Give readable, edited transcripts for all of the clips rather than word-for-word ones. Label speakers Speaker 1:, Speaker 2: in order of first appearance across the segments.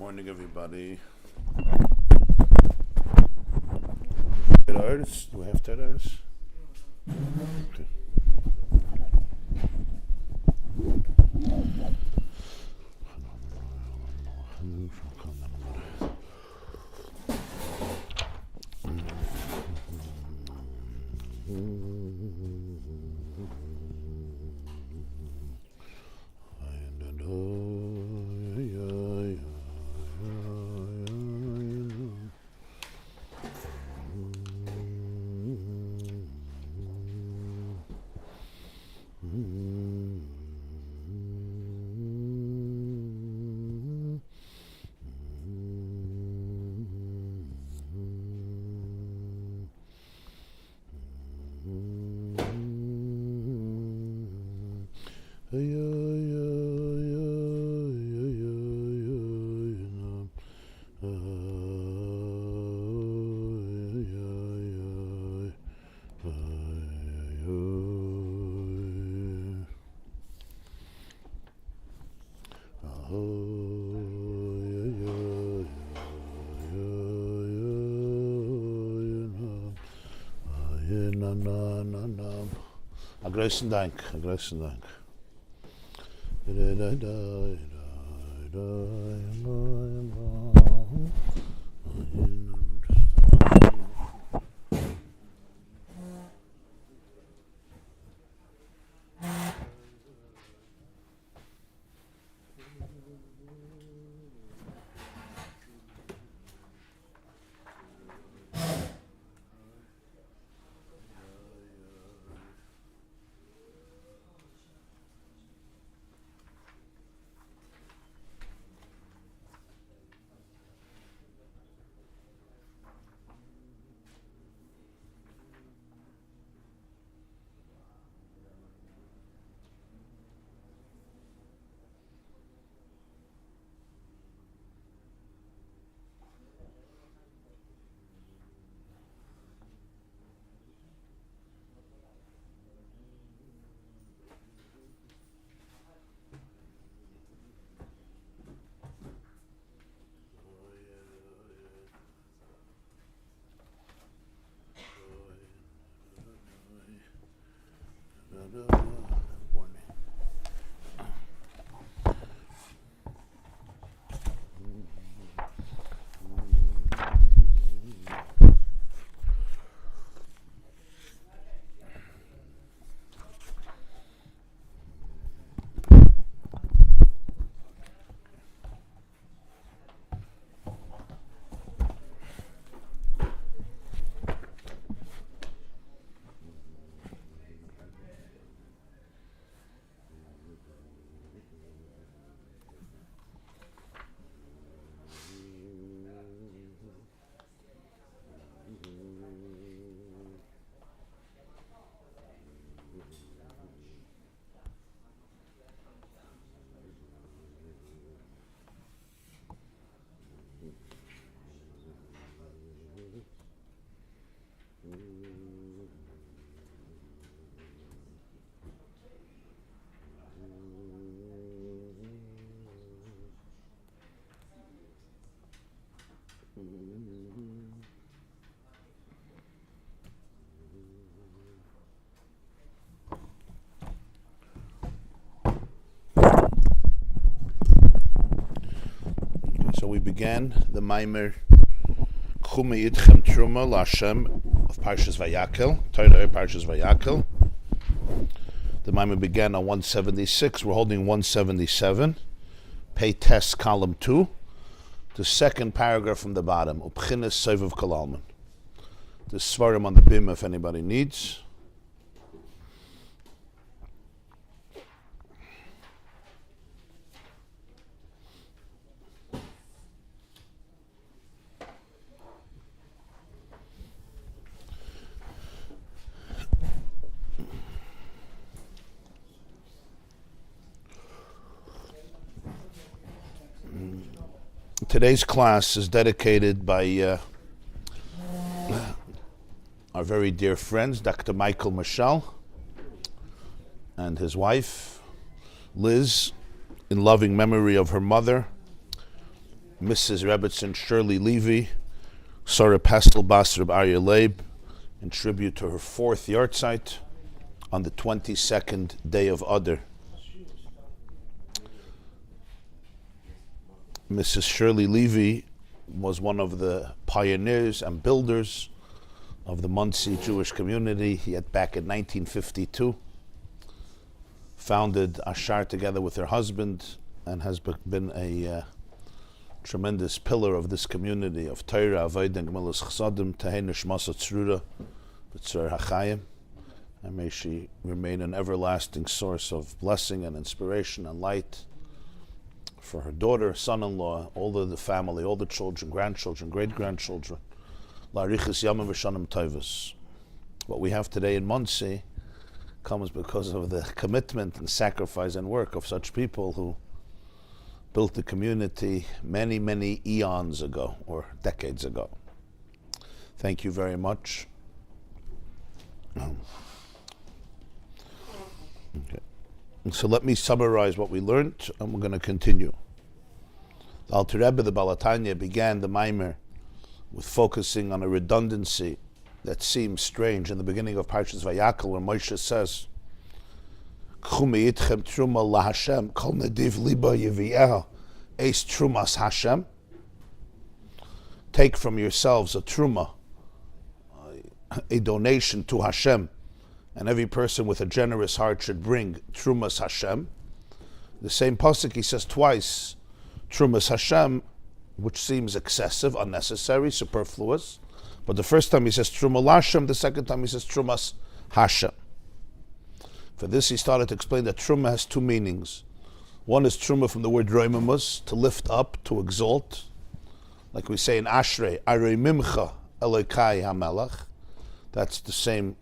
Speaker 1: morning, everybody. Adars? Do we have Adars? Okay. Großen Dank, großen Dank. So we began the Maimer Chumei Idchem Trumah L'Hashem of Parshas Vayakhel, Torah Parshas Vayakhel. The Maimer began on 176. We're holding 177. Pay test column 2. The second paragraph from the bottom. Upchinas Sovev Kalalman. The Svarim on the BIM if anybody needs. Today's class is dedicated by our very dear friends, Dr. Michael Mashal and his wife, Liz, in loving memory of her mother, Mrs. Rebbetzin Shirley Levy, Sarah Pestel Bas Reb Aryeh Leib, in tribute to her 4th yahrzeit on the 22nd day of Adar. Mrs. Shirley Levy was one of the pioneers and builders of the Monsey Jewish community. Yet back in 1952, founded Ashar together with her husband, and has been a tremendous pillar of this community of Torah, Avodah, and Gemilas Chasadim, Tehei Nishmas Tzrura, B'tzor HaChaim, and may she remain an everlasting source of blessing and inspiration and light for her daughter, son-in-law, all of the family, all the children, grandchildren, great-grandchildren. La'arichas Yamim V'Shanim Tovos. What we have today in Monsey comes because of the commitment and sacrifice and work of such people who built the community many, many eons ago, or decades ago. Thank you very much. Okay. So let me summarize what we learned, and we're going to continue. The Alter Rebbe, the Baal HaTanya, began the Maimer with focusing on a redundancy that seems strange in the beginning of Parshas Vayakhel, where Moshe says, "K'chu me'itchem trumah laHashem, kol nediv liba yevi'eh eis trumas Hashem." Take from yourselves a trumah, a donation to Hashem, and every person with a generous heart should bring trumas Hashem. The same pasuk he says twice, trumas Hashem, which seems excessive, unnecessary, superfluous. But the first time he says trumah laHashem, the second time he says trumas Hashem. For this he started to explain that trumah has 2 meanings. One is trumah from the word roimamus, to lift up, to exalt. Like we say in Ashrei, Arei Mimcha Elokai HaMelech. That's the same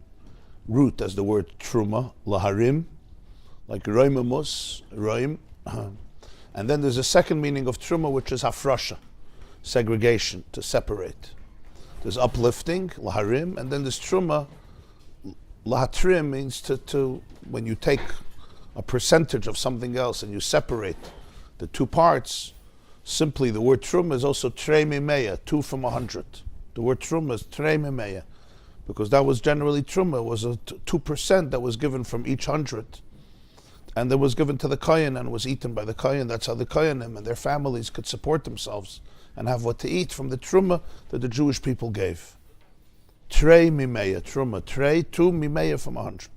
Speaker 1: root as the word trumah, laharim, like roimamus, roim. And then there's a second meaning of trumah, which is hafrasha, segregation, to separate. There's uplifting, laharim, and then there's trumah. Lahatrim means to when you take a percentage of something else and you separate the 2 parts. Simply, the word trumah is also trei mimeya, 2 from 100. The word trumah is trei mimeya, because that was generally trumah, was a 2% that was given from each 100. And that was given to the Kohen and was eaten by the Kohen. That's how the Kohenim and their families could support themselves and have what to eat from the trumah that the Jewish people gave. Trei mimeya, trumah, trei, 2 mimeya from 100.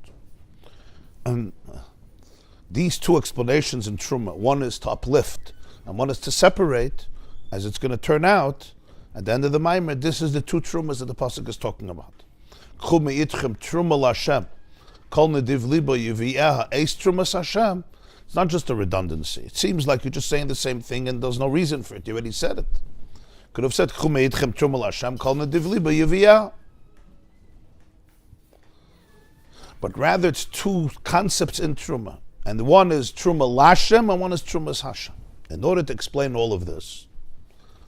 Speaker 1: And these 2 explanations in trumah, one is to uplift and one is to separate, as it's going to turn out at the end of the Maimer. This is the 2 trumahs that the pasuk is talking about. K'chu me'itchem trumah laHashem, kol nediv liba yevi'eh eis trumas Hashem. It's not just a redundancy. It seems like you're just saying the same thing and there's no reason for it. You already said it. Could have said K'chu me'itchem trumah laHashem, kol nediv liba yevi'eh. But rather it's 2 concepts in trumah. And one is trumah laHashem and one is trumas Hashem. In order to explain all of this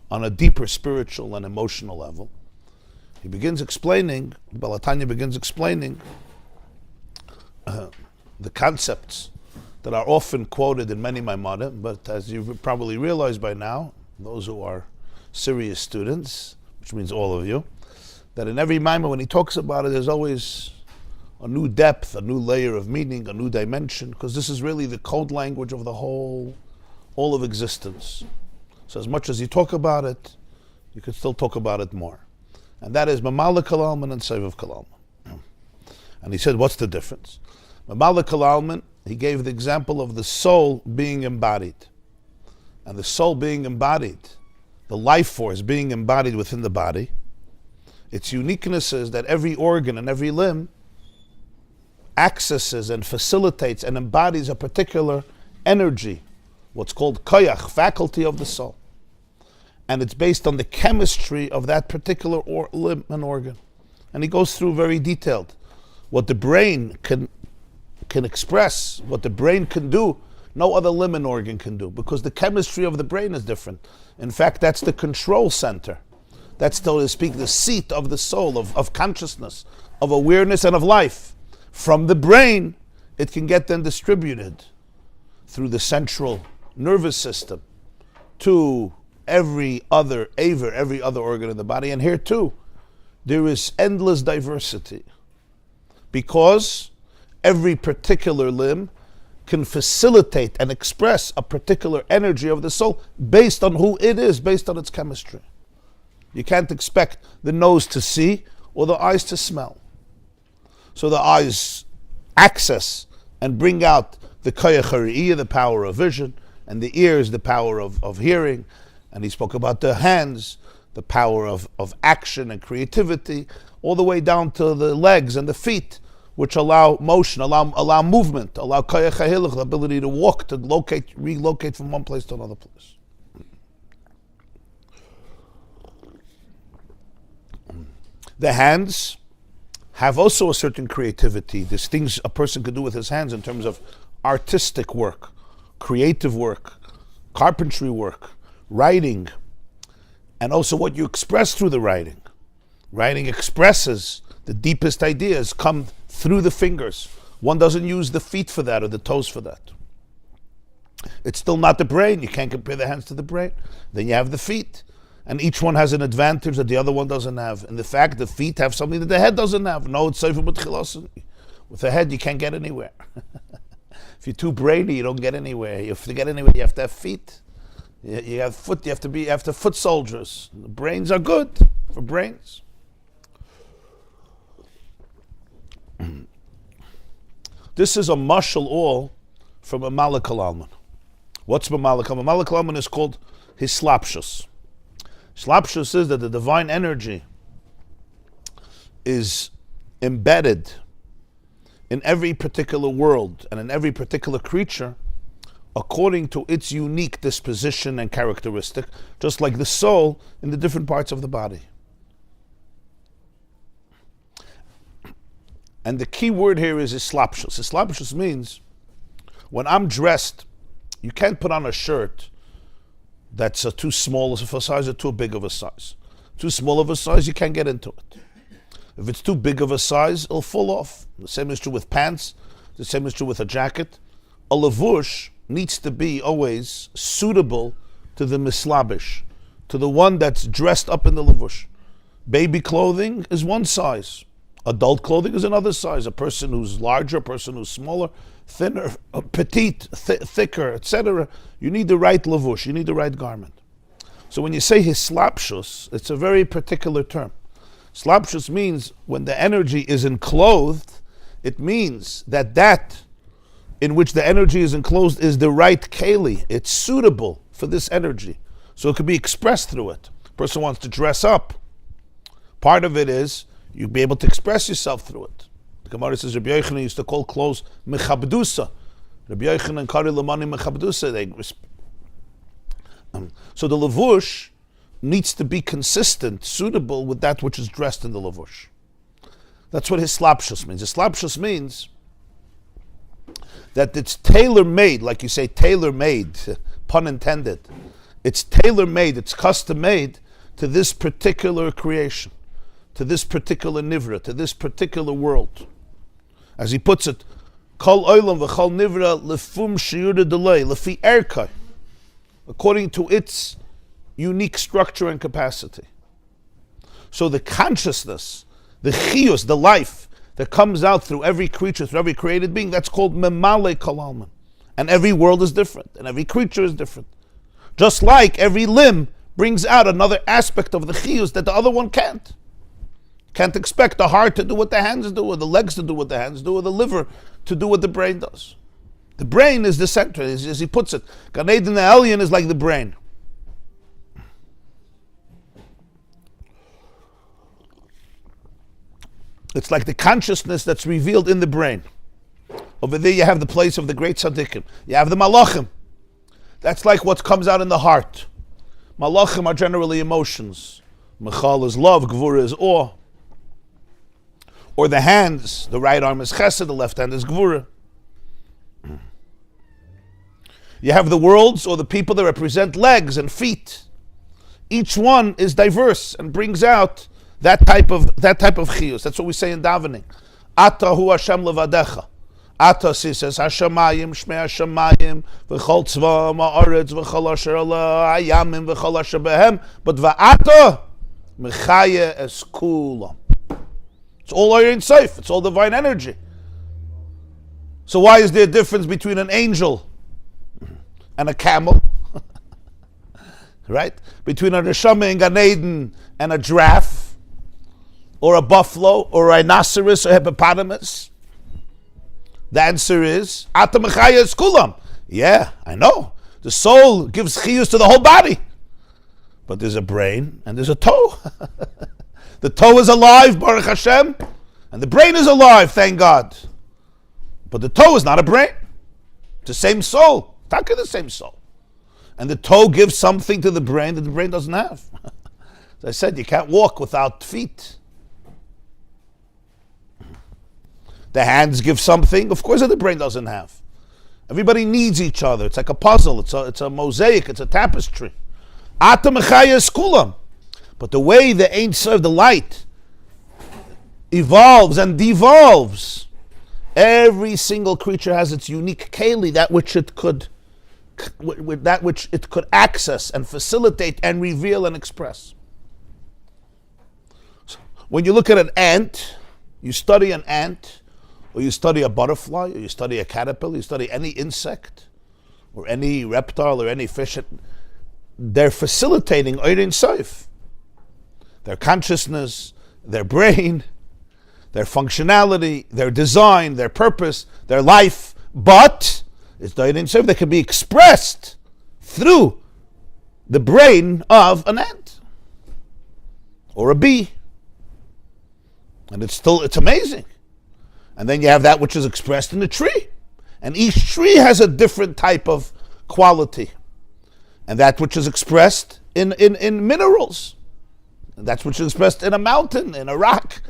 Speaker 1: on a deeper spiritual and emotional level, he begins explaining, Baal HaTanya begins explaining the concepts that are often quoted in many Maimonim, but as you probably realize by now, those who are serious students, which means all of you, that in every Maimon, when he talks about it, there's always a new depth, a new layer of meaning, a new dimension, because this is really the code language of the all of existence. So as much as you talk about it, you can still talk about it more. And that is Mamala Kalalman and Sevav Kalalman. And he said, what's the difference? Mamala Kalalman, he gave the example of the soul being embodied. And the soul being embodied, the life force being embodied within the body, its uniqueness is that every organ and every limb accesses and facilitates and embodies a particular energy, what's called koyach, faculty of the soul. And it's based on the chemistry of that particular limb and organ. And he goes through very detailed what the brain can express, what the brain can do, no other limb and organ can do, because the chemistry of the brain is different. In fact, that's the control center. That's, so to speak, the seat of the soul, of consciousness, of awareness and of life. From the brain, it can get then distributed through the central nervous system to every other aver, every other organ in the body. And here too, there is endless diversity, because every particular limb can facilitate and express a particular energy of the soul based on who it is, based on its chemistry. You can't expect the nose to see or the eyes to smell. So the eyes access and bring out the koyach hariyah, the power of vision, and the ears, the power of hearing. And he spoke about the hands, the power of action and creativity, all the way down to the legs and the feet, which allow motion, allow movement, allow koyach hahilach, the ability to walk, to relocate from one place to another place. The hands have also a certain creativity. There's things a person could do with his hands in terms of artistic work, creative work, carpentry work, writing, and also what you express through the writing. Writing expresses the deepest ideas, come through the fingers. One doesn't use the feet for that or the toes for that. It's still not the brain. You can't compare the hands to the brain. Then you have the feet. And each one has an advantage that the other one doesn't have. And the fact the feet have something that the head doesn't have. No, it's safer with chilosin. With the head, you can't get anywhere. If you're too brainy, you don't get anywhere. If to get anywhere, you have to have feet. You have foot. You have to foot soldiers. The brains are good for brains. This is a mashal all from a malakal alman. What's a malakal alman? Malakal alman is called hislapshus. Slapshus is that the divine energy is embedded in every particular world and in every particular creature according to its unique disposition and characteristic, just like the soul in the different parts of the body. And the key word here is islapshus. Islapshus means when I'm dressed, you can't put on a shirt that's too small of a size or too big of a size. Too small of a size, you can't get into it. If it's too big of a size, it'll fall off. The same is true with pants. The same is true with a jacket. A lavush needs to be always suitable to the mislabish, to the one that's dressed up in the lavush. Baby clothing is one size. Adult clothing is another size. A person who's larger, a person who's smaller, thinner, petite, thicker, etc. You need the right lavush, you need the right garment. So when you say hislapshus, it's a very particular term. Slapshus means when the energy is enclosed, it means that in which the energy is enclosed is the right keli. It's suitable for this energy. So it can be expressed through it. A person wants to dress up. Part of it is you'll be able to express yourself through it. The Gemara says Rabbi Yochanan used to call clothes mechabdusa. Rabbi Yochanan kari lamani mechabdusa. So the lavush needs to be consistent, suitable with that which is dressed in the lavush. That's what hislapshus means. Hislapshus means that it's tailor-made, like you say, tailor-made, pun intended. It's tailor-made, it's custom-made to this particular creation, to this particular nivra, to this particular world. As he puts it, Kol olam v'chol nivra lefum shiura delay, lefi erkai, according to its unique structure and capacity. So the consciousness, the chiyus, the life that comes out through every creature, through every created being, that's called memale kalalman. And every world is different, and every creature is different. Just like every limb brings out another aspect of the chiyus that the other one can't. Can't expect the heart to do what the hands do, or the legs to do what the hands do, or the liver to do what the brain does. The brain is the center, as he puts it. Gan Eden Elyon is like the brain. It's like the consciousness that's revealed in the brain. Over there you have the place of the great tzaddikim. You have the malachim. That's like what comes out in the heart. Malachim are generally emotions. Michal is love, Gvura is awe. Or the hands, the right arm is chesed, the left hand is Gvura. You have the worlds or the people that represent legs and feet. Each one is diverse and brings out that type of chiyus. That's what we say in davening. Ata hu Hashem levadecha. Atasi says, Hashamayim, Shmei Hashamayim, V'chol tzva ma'aretz, V'chol asher ala hayamim, V'chol asher behem. But Va'ata, Mechaya es kulam. It's all Ayin Sof. It's all divine energy. So why is there a difference between an angel and a camel? Right? Between a neshama in Gan Eden and a giraffe, or a buffalo, or a rhinoceros, or hippopotamus? The answer is, Ata Mechaya es kulam. Yeah, I know. The soul gives chiyus to the whole body. But there's a brain and there's a toe. The toe is alive, Baruch Hashem, and the brain is alive, thank God. But the toe is not a brain. It's the same soul. Taka the same soul. And the toe gives something to the brain that the brain doesn't have. As I said, you can't walk without feet. The hands give something, of course, that the brain doesn't have. Everybody needs each other. It's like a puzzle. It's a mosaic. It's a tapestry. Ata Mechaya es kulam. But the way the Ein Sof, the light, evolves and devolves, every single creature has its unique keli, that which it could access and facilitate and reveal and express. So when you look at an ant, you study an ant, or you study a butterfly, or you study a caterpillar, you study any insect, or any reptile, or any fish, they're facilitating Ein Sof. Their consciousness, their brain, their functionality, their design, their purpose, their life, but it's the Ein Sof that can be expressed through the brain of an ant or a bee. And it's amazing. And then you have that which is expressed in the tree. And each tree has a different type of quality. And that which is expressed in minerals. And that's which is expressed in a mountain, in a rock,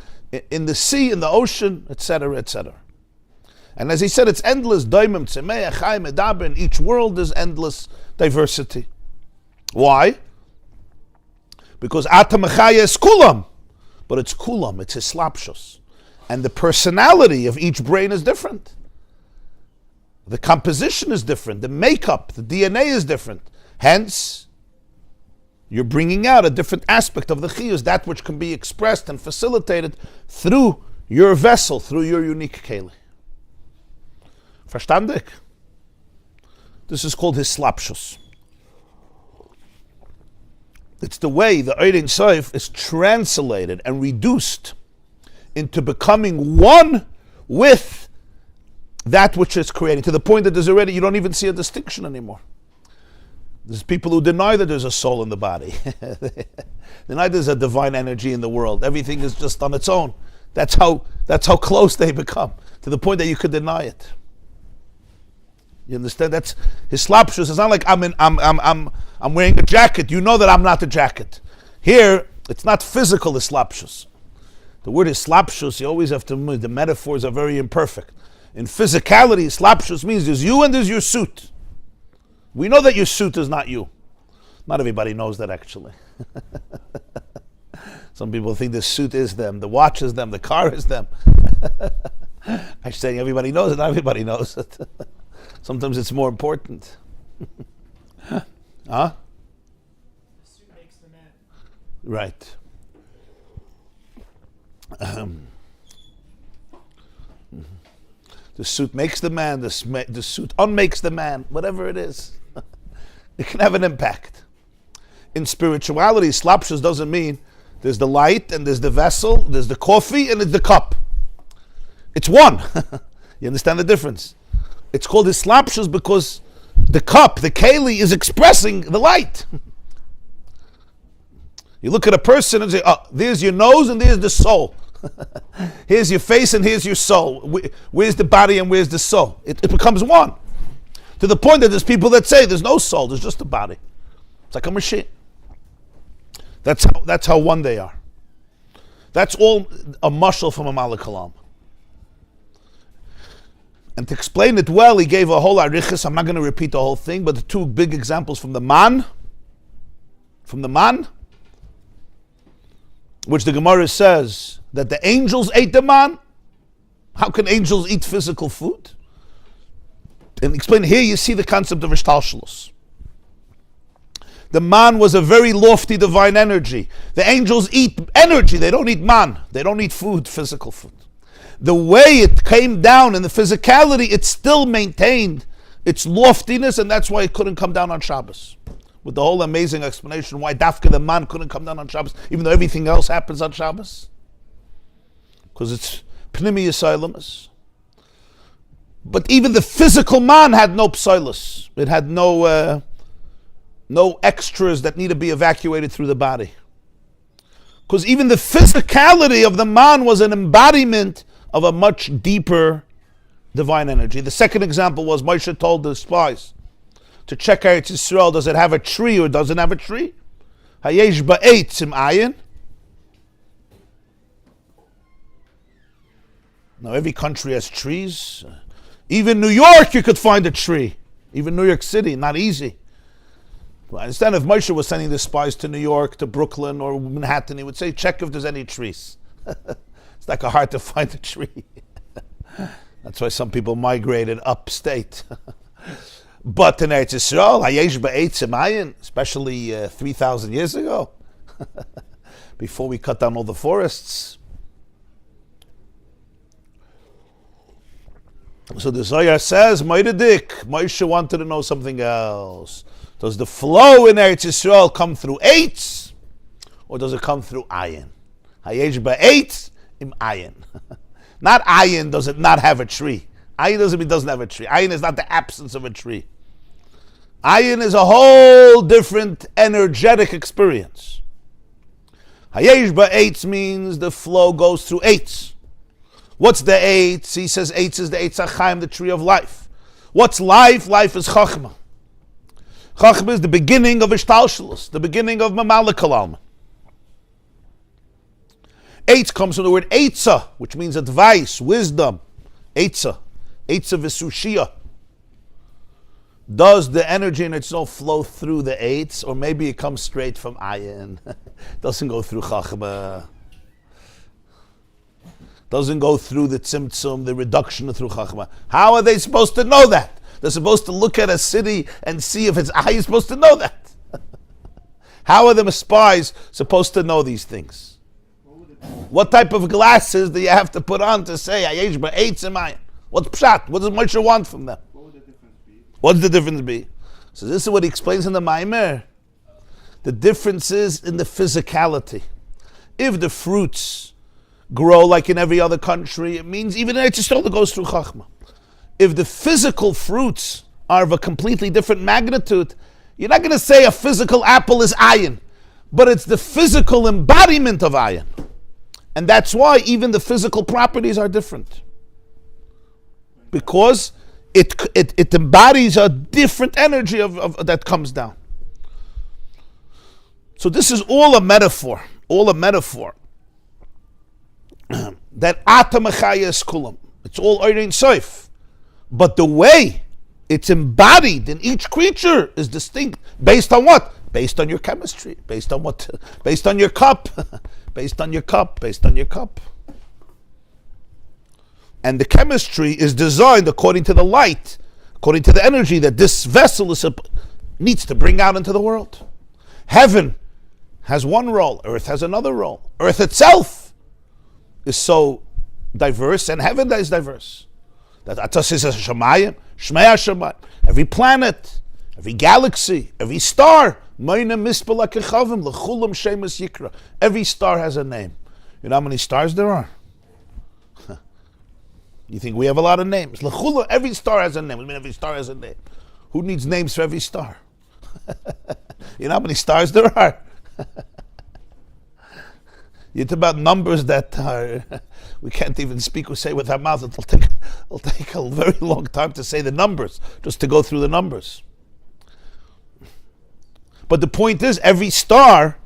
Speaker 1: in the sea, in the ocean, etc., etc. And as he said, it's endless. Daimim, Tzemeach, Chaim, Adar. In each world there's endless diversity. Why? Because Ata Mechaya es kulam. But it's kulam, it's hislapshus. And the personality of each brain is different. The composition is different. The makeup, the DNA is different. Hence, you're bringing out a different aspect of the chiyus, that which can be expressed and facilitated through your vessel, through your unique keli. Verstandig? This is called hislapshus. It's the way the Ein Sof is translated and reduced into becoming one with that which is creating, to the point that you don't even see a distinction anymore. There's people who deny that there's a soul in the body. Deny there's a divine energy in the world. Everything is just on its own. That's how close they become, to the point that you could deny it. You understand? That's hislapshus. It's not like I'm wearing a jacket. You know that I'm not the jacket. Here, it's not physical hislapshus. The word hislapshus, you always have to move. The metaphors are very imperfect. In physicality, hislapshus means there's you and there's your suit. We know that your suit is not you. Not everybody knows that, actually. Some people think the suit is them, the watch is them, the car is them. I'm saying everybody knows it, not everybody knows it. Sometimes it's more important. Huh?
Speaker 2: The suit makes the man.
Speaker 1: Right. The suit makes the man, the suit unmakes the man, whatever it is. It can have an impact. In spirituality, slapshus doesn't mean there's the light and there's the vessel, there's the coffee and there's the cup. It's one. You understand the difference? It's called hislapshus because the cup, the keli, is expressing the light. You look at a person and say, oh, there's your nose and there's the soul. Here's your face and here's your soul. Where's the body and where's the soul? It becomes one. To the point that there's people that say there's no soul, there's just a body. It's like a machine. That's how one they are. That's all a mashal from a Malach Halam. And to explain it well, he gave a whole arichas. I'm not going to repeat the whole thing, but the two big examples from the man, which the Gemara says that the angels ate the man. How can angels eat physical food? And explain here, you see the concept of Ishtalshalus. The man was a very lofty divine energy. The angels eat energy, they don't eat man. They don't eat food, physical food. The way it came down in the physicality, it still maintained its loftiness, and that's why it couldn't come down on Shabbos. With the whole amazing explanation why Dafka the man couldn't come down on Shabbos, even though everything else happens on Shabbos. Because it's Pnimi Yisailamus. But even the physical man had no psilus. It had no extras that need to be evacuated through the body. Because even the physicality of the man was an embodiment of a much deeper divine energy. The second example was Moshe told the spies to check Eretz Israel, does it have a tree or doesn't have a tree? Hayesh ba'etz im Ayin. Now every country has trees. Even New York you could find a tree. Even New York City, not easy. I understand if Moshe was sending the spies to New York, to Brooklyn or Manhattan, he would say, check if there's any trees. It's like hard to find a tree. That's why some people migrated upstate. But in Eretz Israel, Hayesh ba'etz im Ayin, especially 3,000 years ago, before we cut down all the forests. So the Zohar says, Moshe wanted to know something else. Does the flow in Eretz Yisrael come through eitz, or does it come through ayin? Hayesh ba'etz im ayin. Not ayin does it not have a tree. Ayin doesn't mean it doesn't have a tree. Ayin is not the absence of a tree. Ayin is a whole different energetic experience. Hayesh ba'etz means the flow goes through eitz. What's the eitz? He says eitz is the eitz Chaim, the tree of life. What's life? Life is chachma. Chachma is the beginning of Ishtalshalus, the beginning of Mamalakal Alma. Eitz comes from the word eitza, which means advice, wisdom. Eitza. Eitza v'sushia. Does the energy in itself flow through the eitz, or maybe it comes straight from ayin? Doesn't go through chachma. Doesn't go through the tzimtzum, the reduction through chachma. How are they supposed to know that? They're supposed to look at a city and see if it's, how are you supposed to know that? How are the spies supposed to know these things? What type of glasses do you have to put on to say, Hayesh ba'etz im Ayin? What's pshat? What does Moshe want from them?
Speaker 2: What would the difference be?
Speaker 1: What does the difference be? So this is what he explains in the Maimer. The difference is in the physicality. If the fruits grow like in every other country, it means even in Eretz Yisrael it goes through chachma. If the physical fruits are of a completely different magnitude, you're not going to say a physical apple is ayin, but it's the physical embodiment of ayin. And that's why even the physical properties are different. Because it embodies a different energy of that comes down. So this is all a metaphor. That atamachaya is kulam. It's all Ayin Soif. But the way it's embodied in each creature is distinct. Based on what? Based on your chemistry. Based on what? Based on your cup. Based on your cup. And the chemistry is designed according to the light, according to the energy that this vessel needs to bring out into the world. Heaven has one role. Earth has another role. Earth itself is so diverse, and heaven is diverse. That Atas is a Shemayim, Shmei HaShemayim. Every planet, every galaxy, every star. Every star has a name. You know how many stars there are? You think we have a lot of names? Every star has a name. I mean, every star has a name. Who needs names for every star? You know how many stars there are? It's about numbers that are, we can't even speak or say with our mouth. It'll take a very long time to say the numbers, just to go through the numbers. But the point is, every star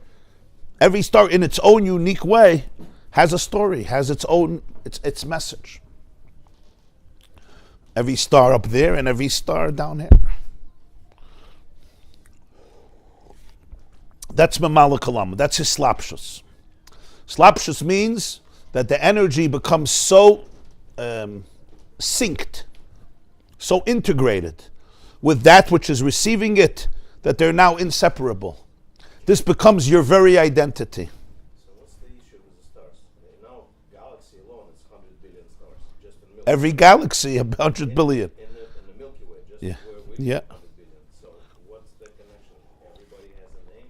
Speaker 1: in its own unique way has a story, has its own, its message. Every star up there and every star down here. That's Mamala Kalam. That's his slapshus. Slapshus means that the energy becomes so synced so integrated with that which is receiving it, that they're now inseparable. This becomes your very identity.
Speaker 3: So what's the issue with the stars? Now, galaxy alone is 100 billion stars, just in the Milky
Speaker 1: Every galaxy, 100 billion.
Speaker 3: In the Milky Way, just
Speaker 1: Yeah.
Speaker 3: where we
Speaker 1: Yeah.
Speaker 3: 100 billion. So what's the connection? Everybody has a name.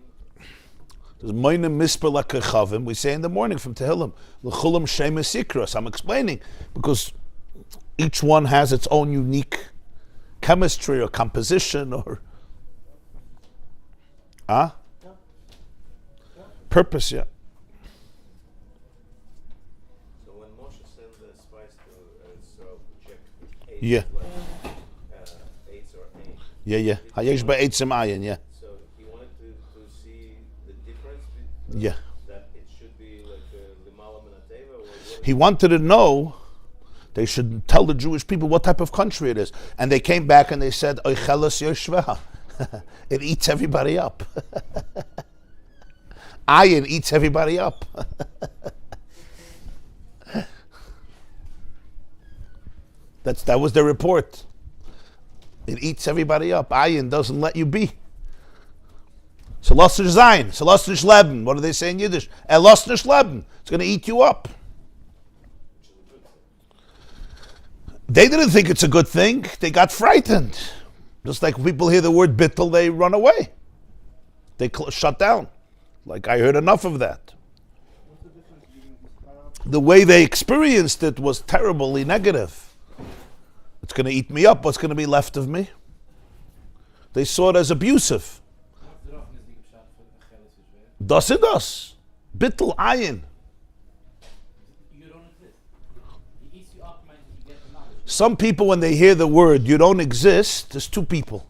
Speaker 1: There's Moinem Misper Lakechavim. We say in the morning from Tehillim, L'chulam Shemes Yikros. I'm explaining because each one has its own unique chemistry or composition or purpose. Yeah.
Speaker 3: So when Moshe sent the spies to Eretz Israel to check AIDS,
Speaker 1: Yeah.
Speaker 3: AIDS or Ayin,
Speaker 1: Yeah. Hayesh ba'etzim ayin. Yeah.
Speaker 3: so he wanted to see the difference
Speaker 1: Yeah.
Speaker 3: that it should be like Limala Minateva or what?
Speaker 1: He wanted to know. They should tell the Jewish people what type of country it is. And they came back and they said, Oichelos Yoshveha. It eats everybody up. Ayin eats everybody up. That was their report. It eats everybody up. Ayin doesn't let you be. Selosnish Zayin, Selosnish Leben. What do they say in Yiddish? Elosnish Leben. It's going to eat you up. They didn't think it's a good thing. They got frightened. Just like people hear the word bittul, they run away. They shut down. Like, I heard enough of that. The way they experienced it was terribly negative. It's going to eat me up. What's going to be left of me? They saw it as abusive. Das it does. Bittul ayin. Some people, when they hear the word, you don't exist, there's two people.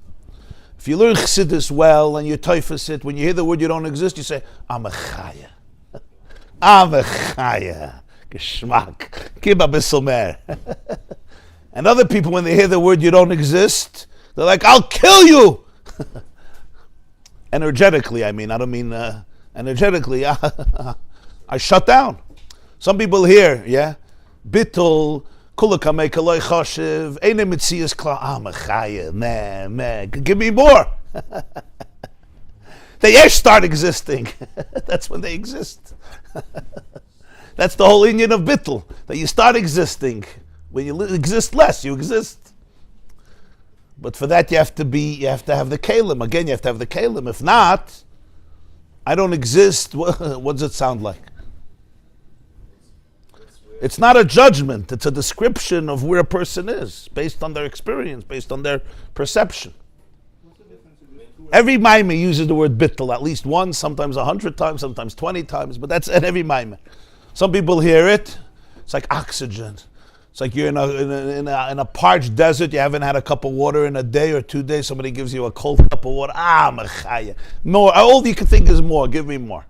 Speaker 1: If you learn Chassidus well and you typhus it, when you hear the word you don't exist, you say, I'm a chaya. I'm a chaya. Geschmack. Gib a bissel mehr. And other people, when they hear the word you don't exist, they're like, I'll kill you. Energetically, I don't mean energetically. I shut down. Some people hear, bittul, give me more. They start existing. That's when they exist. That's the whole Indian of bittul, that you start existing. When you exist less, you exist. But for that you have to have the kalim. Again, you have to have the kalim. If not, I don't exist. What does it sound like? It's not a judgment. It's a description of where a person is, based on their experience, based on their perception. Every maimah uses the word bittul at least once, sometimes 100 times, sometimes 20 times, but that's at every maimah. Some people hear it. It's like oxygen. It's like you're in a parched desert. You haven't had a cup of water in a day or 2 days. Somebody gives you a cold cup of water. Mechaya. More. All you can think is more. Give me more.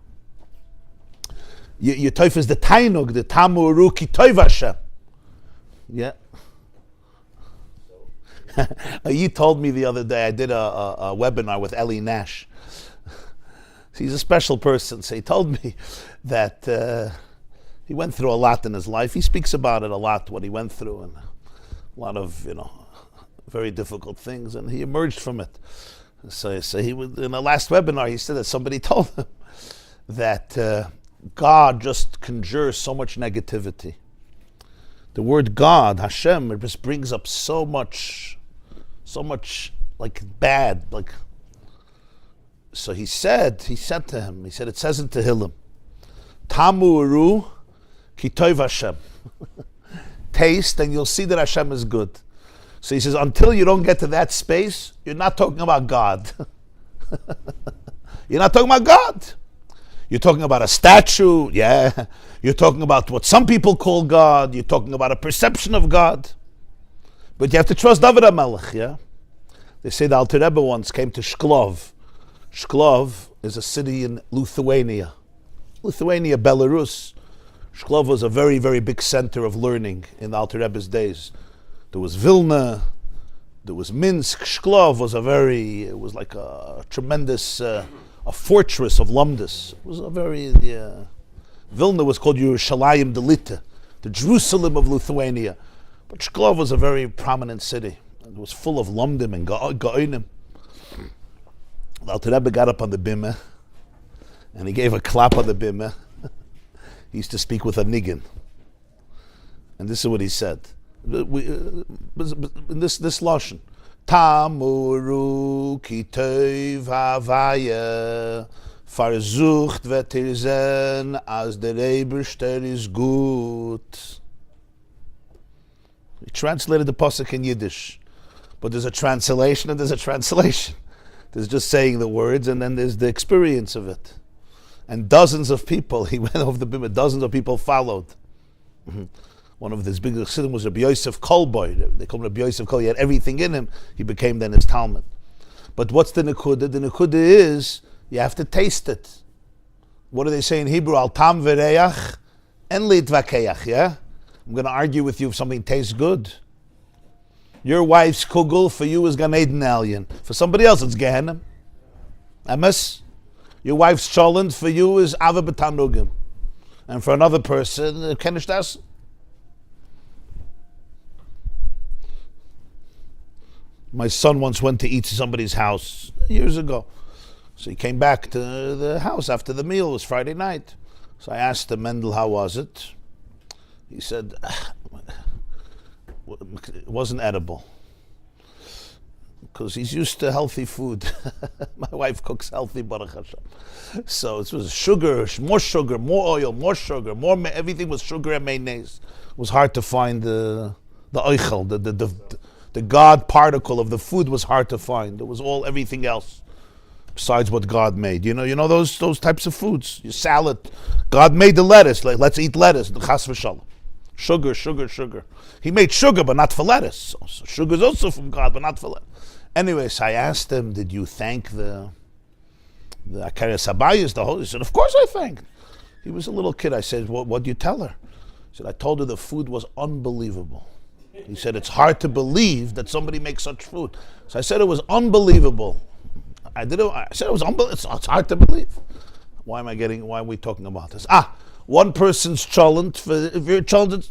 Speaker 1: Your toif is the tainug, the tamuru ki toiv Hashem. Yeah. You told me the other day, I did a webinar with Eli Nash. He's a special person. So he told me that he went through a lot in his life. He speaks about it a lot, what he went through, and a lot of, very difficult things, and he emerged from it. So he was, in the last webinar, he said that somebody told him that God just conjures so much negativity. The word God, Hashem, it just brings up so much like bad, like. So he said to him, it says in Tehillim, Tamu Uru ki toiv Hashem. Taste and you'll see that Hashem is good. So he says, until you don't get to that space, you're not talking about God. You're not talking about God. You're talking about a statue, yeah. You're talking about what some people call God. You're talking about a perception of God. But you have to trust David HaMelech, yeah. They say the Alter Rebbe once came to Shklov. Shklov is a city in Lithuania, Belarus. Shklov was a very, very big center of learning in the Alter Rebbe's days. There was Vilna, there was Minsk. Shklov was like a tremendous, a fortress of Lumdus. It was a very, Vilna was called Yerushalayim Delita, the Jerusalem of Lithuania. But Shklov was a very prominent city. It was full of lomdim and ga'onim. The Alter Rebbe got up on the bimah, and he gave a clap on the bimah. He used to speak with a niggin. And this is what he said. In this lashon. Tamuru kitov havaya versucht wird sein, as der Eberster is gut. He translated the pasuk in Yiddish, but there's a translation and there's a translation. There's just saying the words, and then there's the experience of it. And dozens of people, he went over the bimah, dozens of people followed. One of his big chassidim was Rabbi Yosef Kolboy. They called him Rabbi Yosef Kol. He had everything in him. He became then his Talmud. But what's the nekuda? The nekuda is you have to taste it. What do they say in Hebrew? Al tam v'reach en litvakeach. Yeah, I'm going to argue with you if something tastes good. Your wife's kugel for you is Gan Eden alien. For somebody else, it's Gehenna. Emes. Your wife's cholent for you is Ava B'tanugim. And for another person, Kenish Das. My son once went to eat to somebody's house years ago. So he came back to the house after the meal. It was Friday night. So I asked him, Mendel, how was it? He said, it wasn't edible. Because he's used to healthy food. My wife cooks healthy, Baruch Hashem. So it was sugar, more oil, more sugar, everything was sugar and mayonnaise. It was hard to find the oichel, the God particle of the food was hard to find. It was all everything else besides what God made. You know those types of foods. Your salad. God made the lettuce. Like, let's eat lettuce. Chas v'shalom. Sugar. He made sugar, but not for lettuce. So sugar is also from God, but not for lettuce. Anyways, I asked him, did you thank the Akaras Habayis, the Holy? He said, of course I thanked. He was a little kid. I said, what did you tell her? He said, I told her the food was unbelievable. He said, it's hard to believe that somebody makes such food. So I said it was unbelievable. I said it was unbelievable. It's hard to believe. Why are we talking about this? One person's cholent. If you're cholent,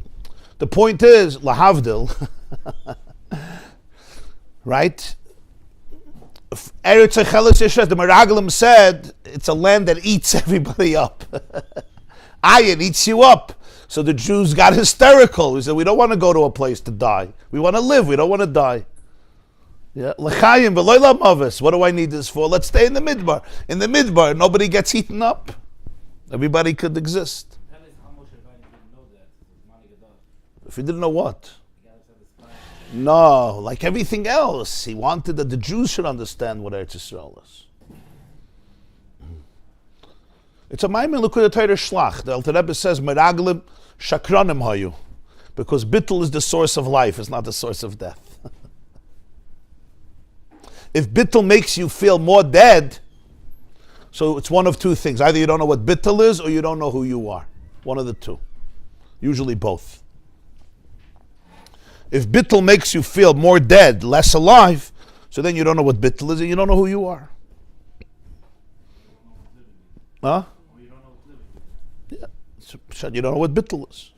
Speaker 1: the point is, lahavdil, right? Eretz Israel, the Meraglim said, it's a land that eats everybody up. Ayin eats you up. So the Jews got hysterical. He said, we don't want to go to a place to die. We want to live. We don't want to die. Yeah, L'chaim v'loy lamavis. What do I need this for? Let's stay in the midbar. In the midbar, nobody gets eaten up. Everybody could exist. If he didn't know what? No, like everything else. He wanted that the Jews should understand what Eretz Israel is. It's a Maimon L'Kudat Torah Shlach. The Alter Rebbe says, Meraglim shakranim hayu. Because bittul is the source of life, it's not the source of death. If bittul makes you feel more dead, so it's one of two things. Either you don't know what bittul is or you don't know who you are. One of the two. Usually both. If bittul makes you feel more dead, less alive, so then you don't know what bittul is and you don't know who you are. Huh? Yeah. So you don't know what bittul is.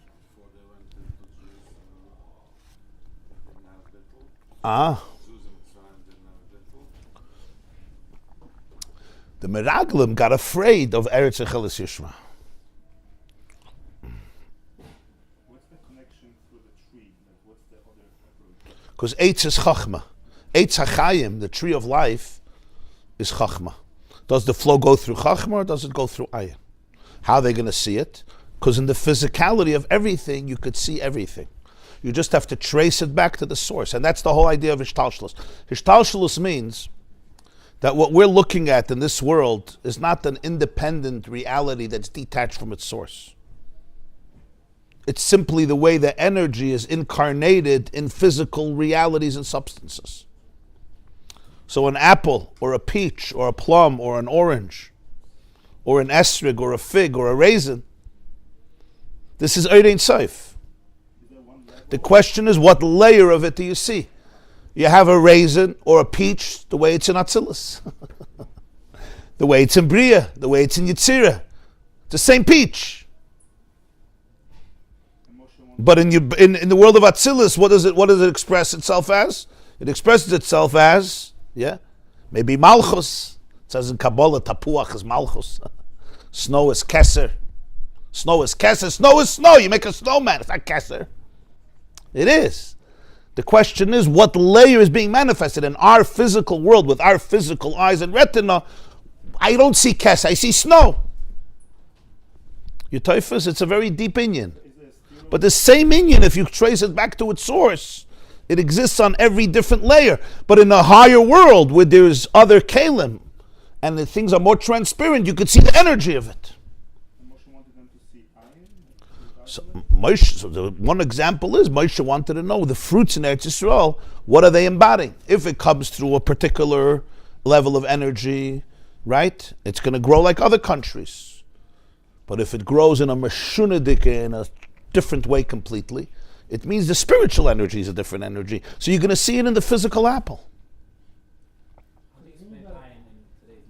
Speaker 1: The Meraglim got afraid of Eretz Yisrael.
Speaker 2: What's the connection to the tree? Like, what's the other approach?
Speaker 1: Because Eitz is Chachma. Eitz HaChaim, the tree of life, is Chachma. Does the flow go through Chachma or does it go through Ayin? How are they going to see it? Because in the physicality of everything, you could see everything. You just have to trace it back to the source. And that's the whole idea of Ishtalshalus. Ishtalshalus means that what we're looking at in this world is not an independent reality that's detached from its source. It's simply the way that energy is incarnated in physical realities and substances. So an apple, or a peach, or a plum, or an orange, or an esrig, or a fig, or a raisin, this is Ein Sof. The question is, what layer of it do you see? You have a raisin or a peach, the way it's in Atzilus. The way it's in Bria, the way it's in Yitzira. It's the same peach. But in the world of Atzilus, what does it express itself as? It expresses itself as, maybe Malchus. It says in Kabbalah, Tapuach is Malchus. Snow is Keser. Snow is Keser. Snow is snow. You make a snowman. It's not Keser. It is. The question is, what layer is being manifested in our physical world with our physical eyes and retina? I don't see Keser. I see snow. Your typhus, it's a very deep inyan. But the same inyan, if you trace it back to its source, it exists on every different layer. But in a higher world where there's other kalim and the things are more transparent, you could see the energy of it.
Speaker 2: Moshe wanted them to see Ayin.
Speaker 1: So the one example is Moshe wanted to know the fruits in Eretz Israel, what are they embodying? If it comes through a particular level of energy, right, it's going to grow like other countries. But if it grows in a meshunadika, in a different way completely, it means the spiritual energy is a different energy. So you're going to see it in the physical apple.
Speaker 4: How do you explain Ayin in today's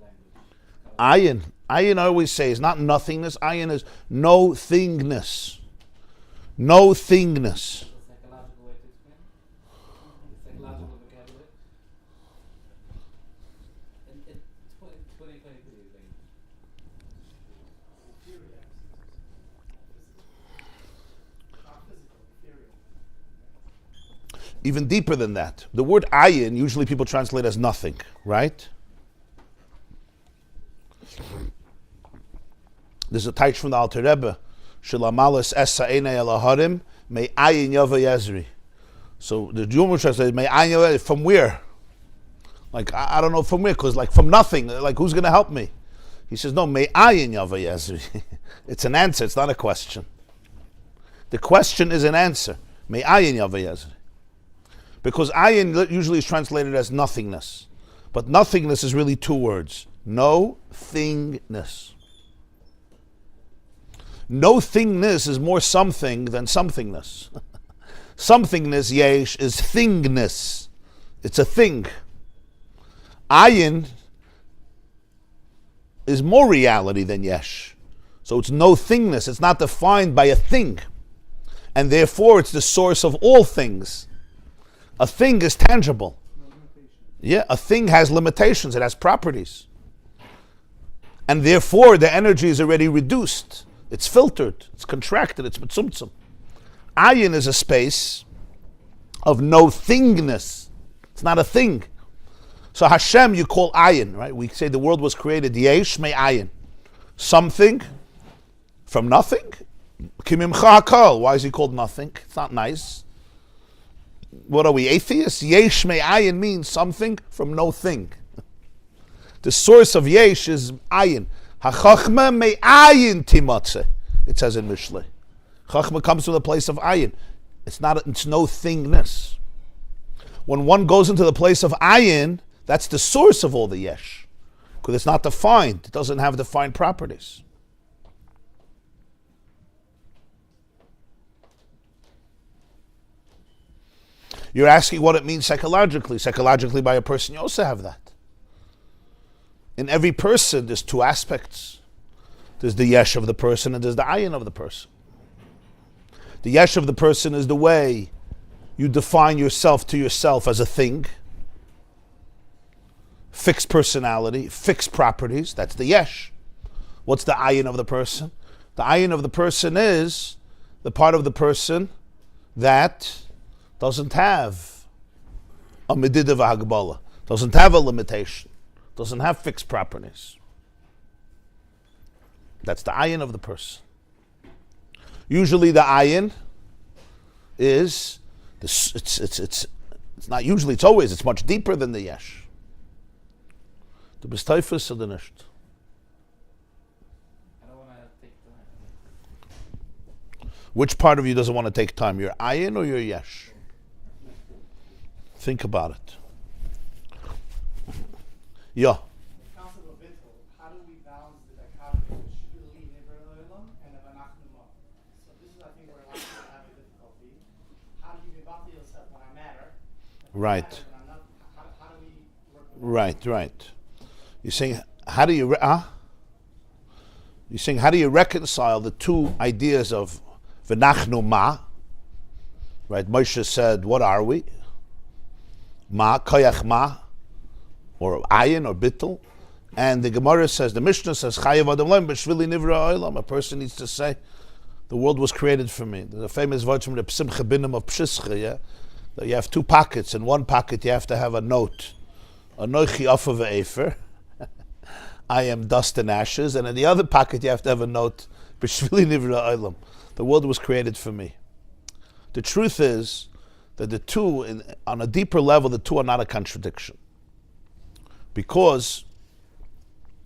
Speaker 4: language?
Speaker 1: Ayin, I always say, is not nothingness. Ayin is no thingness. No thingness.
Speaker 4: The psychological way to explain it? The psychological vocabulary? In 2023, like,
Speaker 1: Even deeper than that. The word ayin, usually people translate as nothing, right? There's a text from the Alter Rebbe, Shalamalis essa einei elaharim, may ayin yava yazri. So the German translates, may ayin yava, from where? Like, I don't know from where, because like from nothing, like who's going to help me? He says, no, may ayin yava yazri. It's an answer, it's not a question. The question is an answer. May ayin yava yazri. Because ayin usually is translated as nothingness. But nothingness is really two words. No thingness. No thingness is more something than somethingness. Somethingness, yesh, is thingness. It's a thing. Ayin is more reality than yesh. So it's no thingness. It's not defined by a thing. And therefore it's the source of all things. A thing is tangible. Yeah, a thing has limitations. It has properties. And therefore the energy is already reduced. It's filtered. It's contracted. It's mitzumtzum. Ayin is a space of no thingness. It's not a thing. So Hashem you call Ayin, right? We say the world was created yesh me Ayin. Something from nothing. Kimimcha hakol. Why is he called nothing? It's not nice. What are we, atheists? Yesh me ayin means something from no thing. The source of yesh is ayin. HaChachma me ayin timatze. It says in Mishlei. Chachma comes from the place of ayin. It's no thingness. When one goes into the place of ayin, that's the source of all the yesh. Because it's not defined. It doesn't have defined properties. You're asking what it means psychologically. Psychologically, by a person, you also have that. In every person, there's two aspects. There's the yesh of the person and there's the ayin of the person. The yesh of the person is the way you define yourself to yourself as a thing. Fixed personality, fixed properties, that's the yesh. What's the ayin of the person? The ayin of the person is the part of the person that doesn't have a medida v'hagbala, doesn't have a limitation, doesn't have fixed properties. That's the ayin of the person. Usually the ayin is, it's not usually, it's always, it's much deeper than the yesh. The b'stayfus or the nisht.
Speaker 4: I don't want to take time.
Speaker 1: Which part of you doesn't want to take time? Your ayin or your yesh? Think about it. Yeah.
Speaker 5: The concept of bittul, how do we balance the dichotomy of shvili nivra and of anachnuma? So this is, I think, where a lot of people have a difficulty. How do you battle yourself when I matter?
Speaker 1: Right.
Speaker 5: When I'm not, how do we work with
Speaker 1: Right. You're saying, how do you You're saying, how do you reconcile the two ideas of v'nachnu ma? Right, Moshe said, what are we? ma, koyach ma, or ayin, or bittul. And the Gemara says, the Mishnah says, chayav adam loim b'shvili nivra olam. A person needs to say, the world was created for me. There's a famous word from the Simcha Binim of Pshischa, yeah? That you have two pockets. In one pocket you have to have a note. Anochi afa ve'efer. I am dust and ashes. And in the other pocket you have to have a note. B'shvili nivra olam. The world was created for me. The truth is that the two, on a deeper level, the two are not a contradiction. Because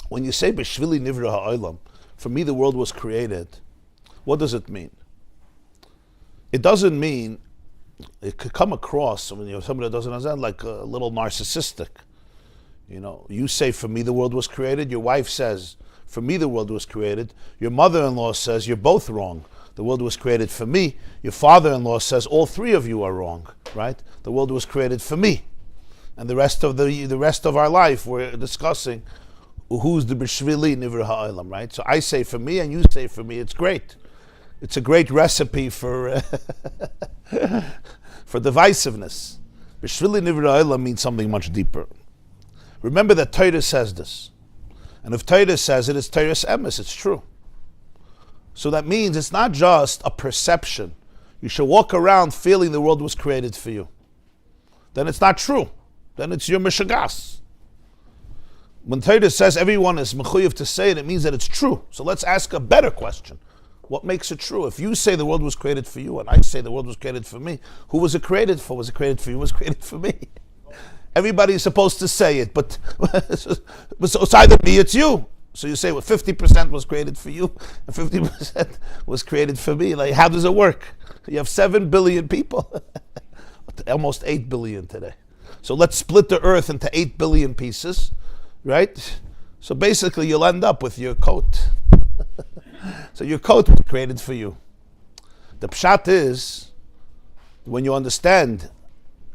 Speaker 1: when you say b'shvili nivra ha'olam, for me the world was created, what does it mean? It doesn't mean, it could come across, when you're somebody that doesn't understand, like a little narcissistic. You know, you say for me the world was created, your wife says for me the world was created, your mother-in-law says you're both wrong. The world was created for me. Your father-in-law says all three of you are wrong, right? The world was created for me. And the rest of our life we're discussing who's the b'shvili nivra ha'olam, right? So I say for me and you say for me. It's great. It's a great recipe for for divisiveness. B'shvili nivra ha'olam means something much deeper. Remember that Torah says this. And if Torah says it, it's Torah's emes, it's true. So that means it's not just a perception. You should walk around feeling the world was created for you. Then it's not true. Then it's your mishagas. When Torah says everyone is mechuyev to say it, it means that it's true. So let's ask a better question. What makes it true? If you say the world was created for you and I say the world was created for me, who was it created for? Was it created for you? Was it created for me? Everybody is supposed to say it, but so it's either me, it's you. So you say, well, 50% was created for you and 50% was created for me. Like, how does it work? You have 7 billion people. Almost 8 billion today. So let's split the earth into 8 billion pieces, right? So basically you'll end up with your coat. So your coat was created for you. The pshat is, when you understand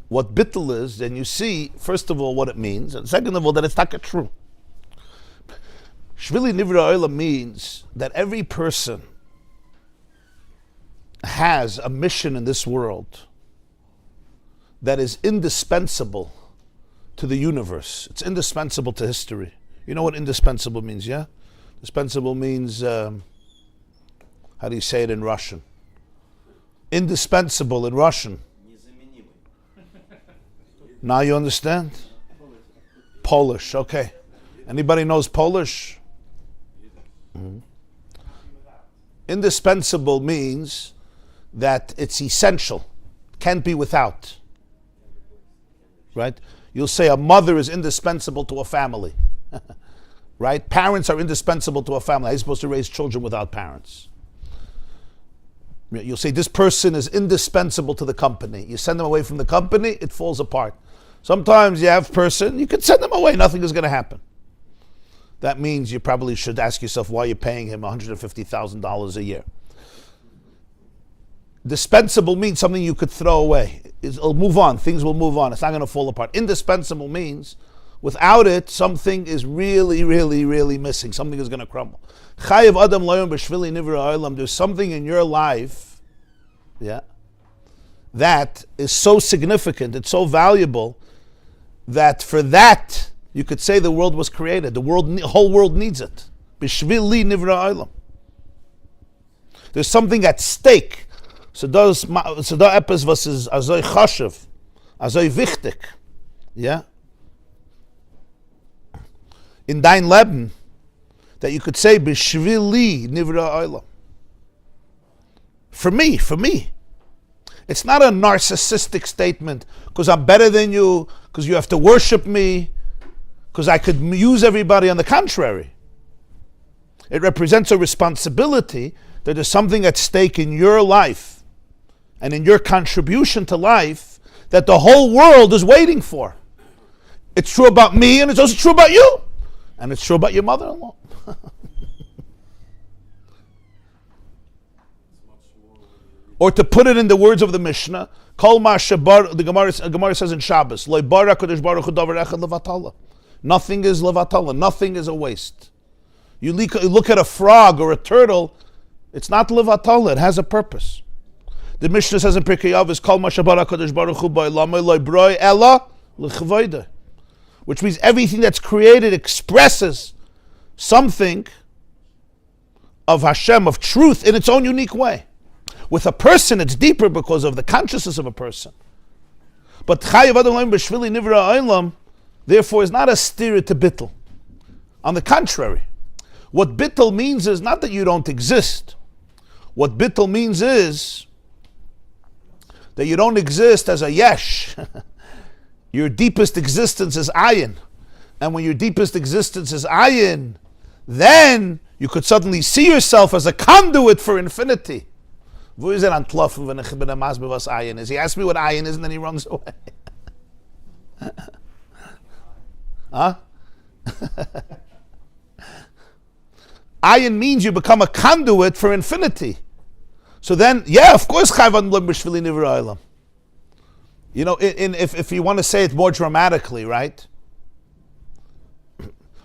Speaker 1: what bittul is, then you see, first of all, what it means, and second of all, that it's not true. Shvili nivra olam means that every person has a mission in this world that is indispensable to the universe. It's indispensable to history. You know what indispensable means, yeah? Indispensable means, how do you say it in Russian? Indispensable in Russian. Now you understand? Polish, okay. Anybody knows Polish? Mm-hmm. Indispensable means that it's essential. Can't be without. Right? You'll say a mother is indispensable to a family. Right? Parents are indispensable to a family. How are you supposed to raise children without parents? You'll say this person is indispensable to the company. You send them away from the company, it falls apart. Sometimes you have a person, you can send them away, nothing is going to happen. That means you probably should ask yourself why you're paying him $150,000 a year. Dispensable means something you could throw away. It'll move on, things will move on, it's not going to fall apart. Indispensable means without it, something is really, really, really missing. Something is going to crumble. Chayav adam loyom b'shvili nivra olam. There's something in your life, yeah, that is so significant, it's so valuable, that for that, you could say the world was created. The whole world needs it. B'shvili nivra olam. There's something at stake. So da epis was is azoy chashav, azoy wichtig, yeah, in dein Leben, that you could say b'shvili nivra olam. For me. It's not a narcissistic statement because I'm better than you, because you have to worship me, because I could use everybody. On the contrary, it represents a responsibility that there's something at stake in your life and in your contribution to life that the whole world is waiting for. It's true about me, and it's also true about you, and it's true about your mother-in-law. Or to put it in the words of the Mishnah, Kol ma shebar, the Gemara says in Shabbos, Lo bara kodesh baruch hu davar echad levatala. Nothing is levatala. Nothing is a waste. You look at a frog or a turtle, it's not levatala. It has a purpose. The Mishnah says in Pirkei Avos, Kol ma shebar kodesh baruch hu ba'olamai lo broi ela l'chavoida, which means everything that's created expresses something of Hashem, of truth, in its own unique way. With a person, it's deeper because of the consciousness of a person. But Chayav Adam Loim B'Shvili Nivra Olam, therefore, is not a steer to bittul. On the contrary, what bittul means is not that you don't exist. What bittul means is that you don't exist as a yesh. Your deepest existence is Ayin. And when your deepest existence is Ayin, then you could suddenly see yourself as a conduit for infinity. He asked me what Ayin is, and then he runs away. Huh? Ayin means you become a conduit for infinity. So then, yeah, of course, you know, if you want to say it more dramatically, right?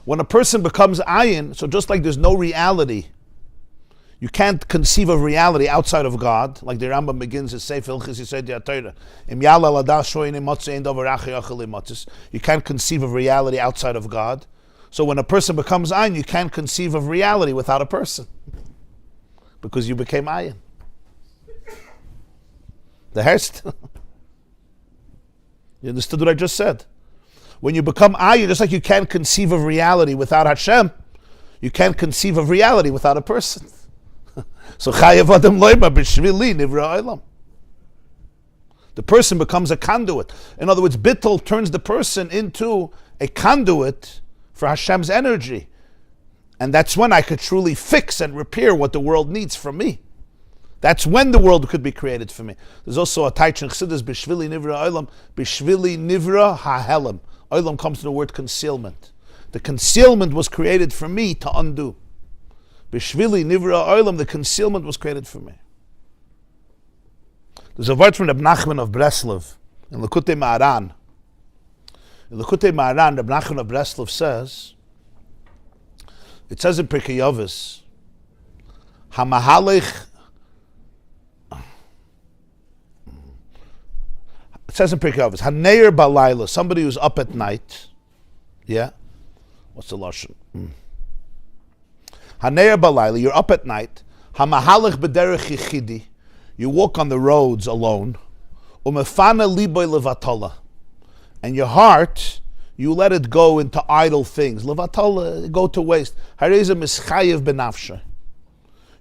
Speaker 1: When a person becomes Ayin, so just like there's no reality, you can't conceive of reality outside of God, like the Rambam begins his Sefer Hilchos Yesod Torah. You can't conceive of reality outside of God. So when a person becomes Ayin, you can't conceive of reality without a person, because you became Ayin. The Herst. You understood what I just said? When you become Ayin, just like you can't conceive of reality without Hashem, you can't conceive of reality without a person. So Chayav Adam Loima B'Shvili Nivra Olam. The person becomes a conduit. In other words, bittul turns the person into a conduit for Hashem's energy. And that's when I could truly fix and repair what the world needs from me. That's when the world could be created for me. There's also a taich in Chassidus, B'Shvili Nivra Olam, B'Shvili Nivra HaHelam. Olam comes from the word concealment. The concealment was created for me to undo. B'Shvili Nivra Olam, the concealment was created for me. There's a word from Reb Nachman of Breslov in Likutei Ma'aran. In Likutei Ma'aran, Reb Nachman of Breslov says, it says in Pirkei Avos, Hamahalech. It says in Pirkei Avos, Haneir Balayla, somebody who's up at night. Yeah? What's the lashon? Haneir Balayla, you're up at night. Hamahalech b'derech yichidi, you walk on the roads alone. Umefana liboy levatola, and your heart, you let it go into idle things. Levatola, go to waste. Hareza mischayev benafsha,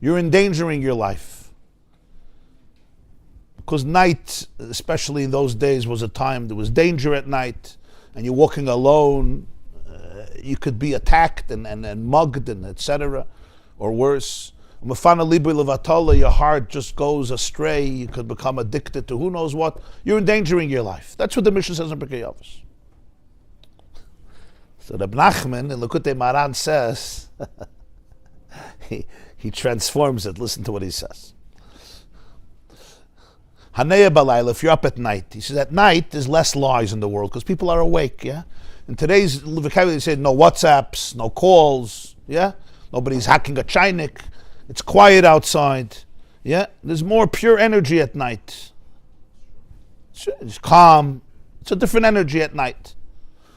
Speaker 1: you're endangering your life. Because night, especially in those days, was a time there was danger at night, and you're walking alone, you could be attacked and mugged and etc. or worse. Your heart just goes astray, you could become addicted to who knows what. You're endangering your life. That's what the Mishnah says in Pirkei Avos. So Reb Nachman in Likutei Maran says, he transforms it. Listen to what he says. Haneya Balayla, if you're up at night, he says at night there's less lies in the world because people are awake, yeah? In today's vocabulary they say no WhatsApps, no calls, yeah? Nobody's hacking a chainik, it's quiet outside, yeah? There's more pure energy at night. It's calm, it's a different energy at night.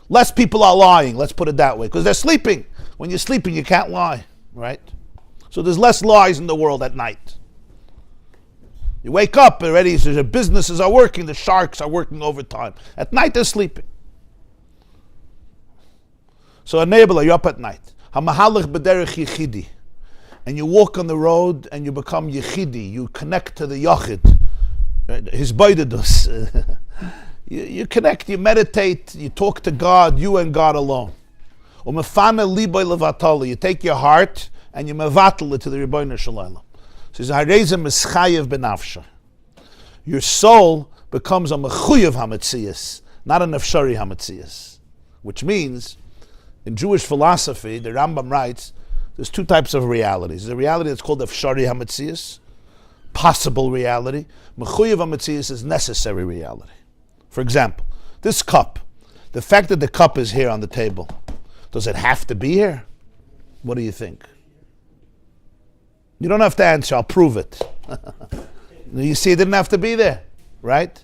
Speaker 1: Less people are lying, let's put it that way, because they're sleeping. When you're sleeping you can't lie, right? So there's less lies in the world at night. You wake up already, so the businesses are working, the sharks are working overtime. At night they're sleeping. So a neighbor, you're up at night. Hamahalech b'derech yichidi, and you walk on the road and you become yichidi. You connect to the yachid, his boidedus. You connect, you meditate, you talk to God, you and God alone. Umefana liboy levatala, you take your heart and you mevatel it to the Rebbeinu Shalom. Says Hareza mischayev benafsha. Your soul becomes a mechuyev hametzias, not a nefshari hametzias. Which means, in Jewish philosophy, the Rambam writes, there's two types of realities. There's a reality that's called nefshari hametzias, possible reality. Mechuyev hametzias is necessary reality. For example, this cup, the fact that the cup is here on the table, does it have to be here? What do you think? You don't have to answer, I'll prove it. You see, it didn't have to be there, right?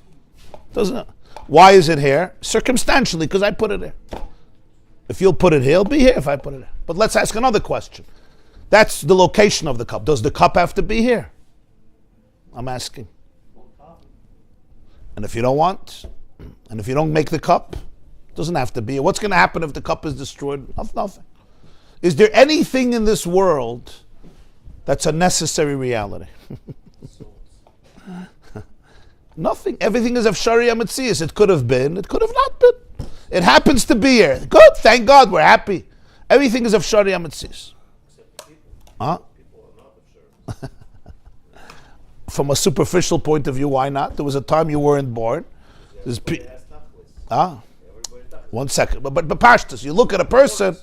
Speaker 1: Doesn't it? Why is it here? Circumstantially, because I put it here. If you'll put it here, it'll be here if I put it here. But let's ask another question. That's the location of the cup. Does the cup have to be here? I'm asking. And if you don't want, and if you don't make the cup, it doesn't have to be here. What's going to happen if the cup is destroyed? Nothing. Is there anything in this world that's a necessary reality? Nothing. Everything is of Sharia Metzias. It could have been, it could have not been. It happens to be here. Good, thank God, we're happy. Everything is of Sharia Metzias. Huh? From a superficial point of view, why not? There was a time you weren't born. One second. But Parshas, you look at a person,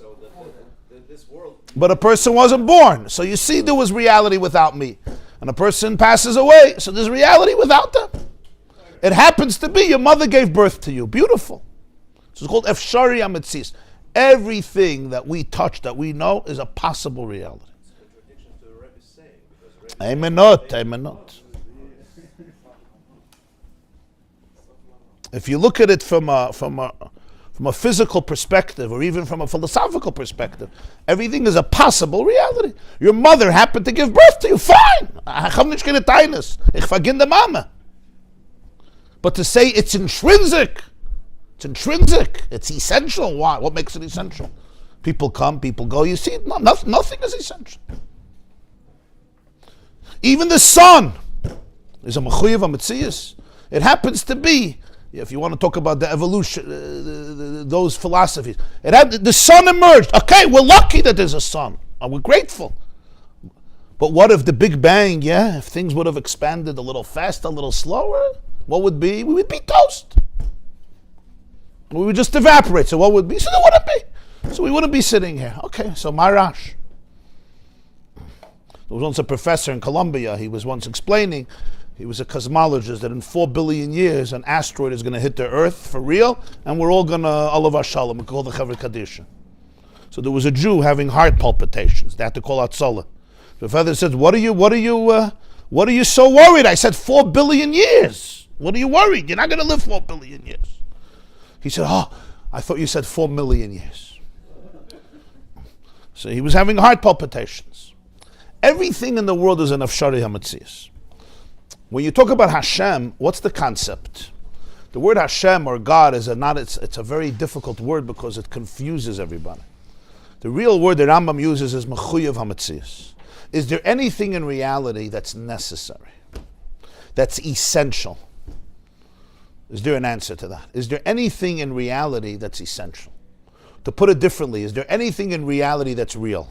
Speaker 1: but a person wasn't born. So you see there was reality without me. And a person passes away, so there's reality without them. It happens to be your mother gave birth to you. Beautiful. So it's called Efshari Ametzis. Everything that we touch, that we know, is a possible reality. Amen. If you look at it from a physical perspective, or even from a philosophical perspective, everything is a possible reality. Your mother happened to give birth to you. Fine. But to say it's intrinsic, it's essential. Why? What makes it essential? People come, people go. You see, nothing is essential. Even the sun is a mechuyev ametzias. It happens to be, if you want to talk about the evolution, those philosophies, the sun emerged. Okay, we're lucky that there's a sun. We're grateful. But what if the Big Bang, if things would have expanded a little faster, a little slower, what would be? We would be toast. We would just evaporate. So what would be? So there wouldn't be. So we wouldn't be sitting here. Okay, so Marash. There was once a professor in Columbia. He was once explaining, he was a cosmologist, that in 4 billion years an asteroid is going to hit the Earth for real, and we're all going to Olav Shalom. We call the Chaver Kadisha. So there was a Jew having heart palpitations. They had to call out Sola. The father said, "What are you so worried?" I said, 4 billion years. What are you worried? You're not going to live 4 billion years. He said, "Oh, I thought you said 4 million years." So he was having heart palpitations. Everything in the world is an Afshari HaMetzias. When you talk about Hashem, what's the concept? The word Hashem or God it's a very difficult word because it confuses everybody. The real word that Rambam uses is Mechuyev HaMetzias. Is there anything in reality that's necessary? That's essential? Is there an answer to that? Is there anything in reality that's essential? To put it differently, is there anything in reality that's real?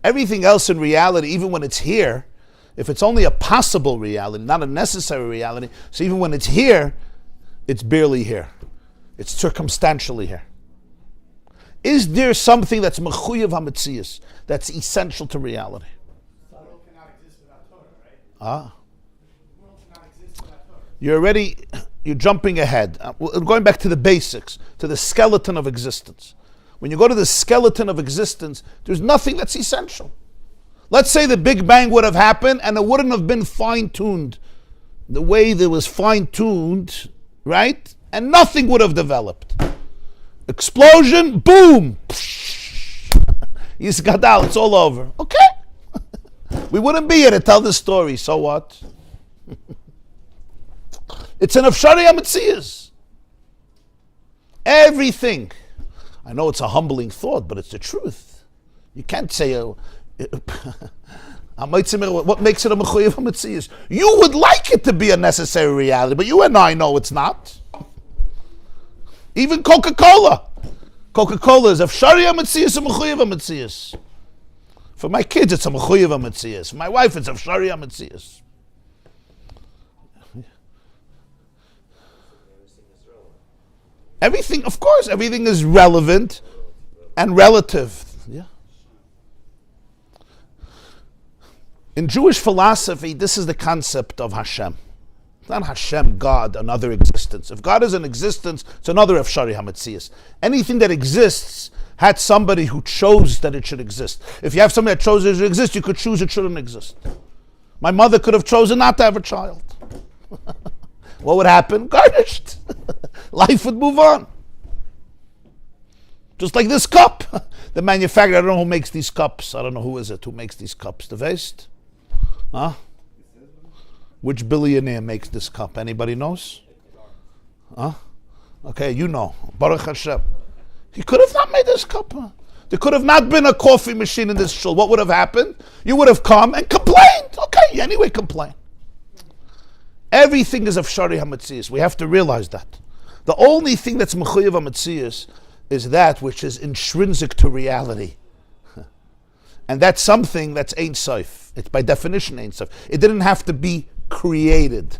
Speaker 1: Everything else in reality, even when it's here, if it's only a possible reality, not a necessary reality, so even when it's here, it's barely here. It's circumstantially here. Is there something that's mechuyev hametzias, that's essential to reality?
Speaker 5: The world cannot exist without Torah, right? The world cannot exist without Torah. You're jumping ahead. We're going back to the basics, to the skeleton of existence. When you go to the skeleton of existence, there's nothing that's essential. Let's say the Big Bang would have happened and it wouldn't have been fine-tuned the way that was fine-tuned, right? And nothing would have developed. Explosion, boom! Yisgadal, it's all over. Okay. We wouldn't be here to tell this story, so what? It's an Afshari HaMetzias. Everything. I know it's a humbling thought, but it's the truth. You can't say, what makes it a mechuyev hametzias? You would like it to be a necessary reality, but you and I know it's not. Even Coca-Cola. Coca-Cola is afshari hametzias and mechuyev hametzias. For my kids, it's a mechuyev hametzias. For my wife, it's afshari hametzias. Everything, of course, everything is relevant and relative. Yeah. In Jewish philosophy, this is the concept of Hashem. Not Hashem, God, another existence. If God is an existence, it's another Efshari HaMetzias. Anything that exists had somebody who chose that it should exist. If you have somebody that chose it should exist, you could choose it shouldn't exist. My mother could have chosen not to have a child. what would happen? Garnished. Life would move on. Just like this cup. The manufacturer, I don't know who makes these cups. I don't know who is it who makes these cups. The Vest? Huh? Which billionaire makes this cup? Anybody knows? Huh? Okay, you know. Baruch Hashem. He could have not made this cup. There could have not been a coffee machine in this shul. What would have happened? You would have come and complained. Okay, anyway, complain. Everything is of Shari HaMetzias. We have to realize that. The only thing that's Mechuyev HaMetzias is that which is intrinsic to reality. And that's something that's Ein Sof. It's by definition Ein Sof. It didn't have to be created.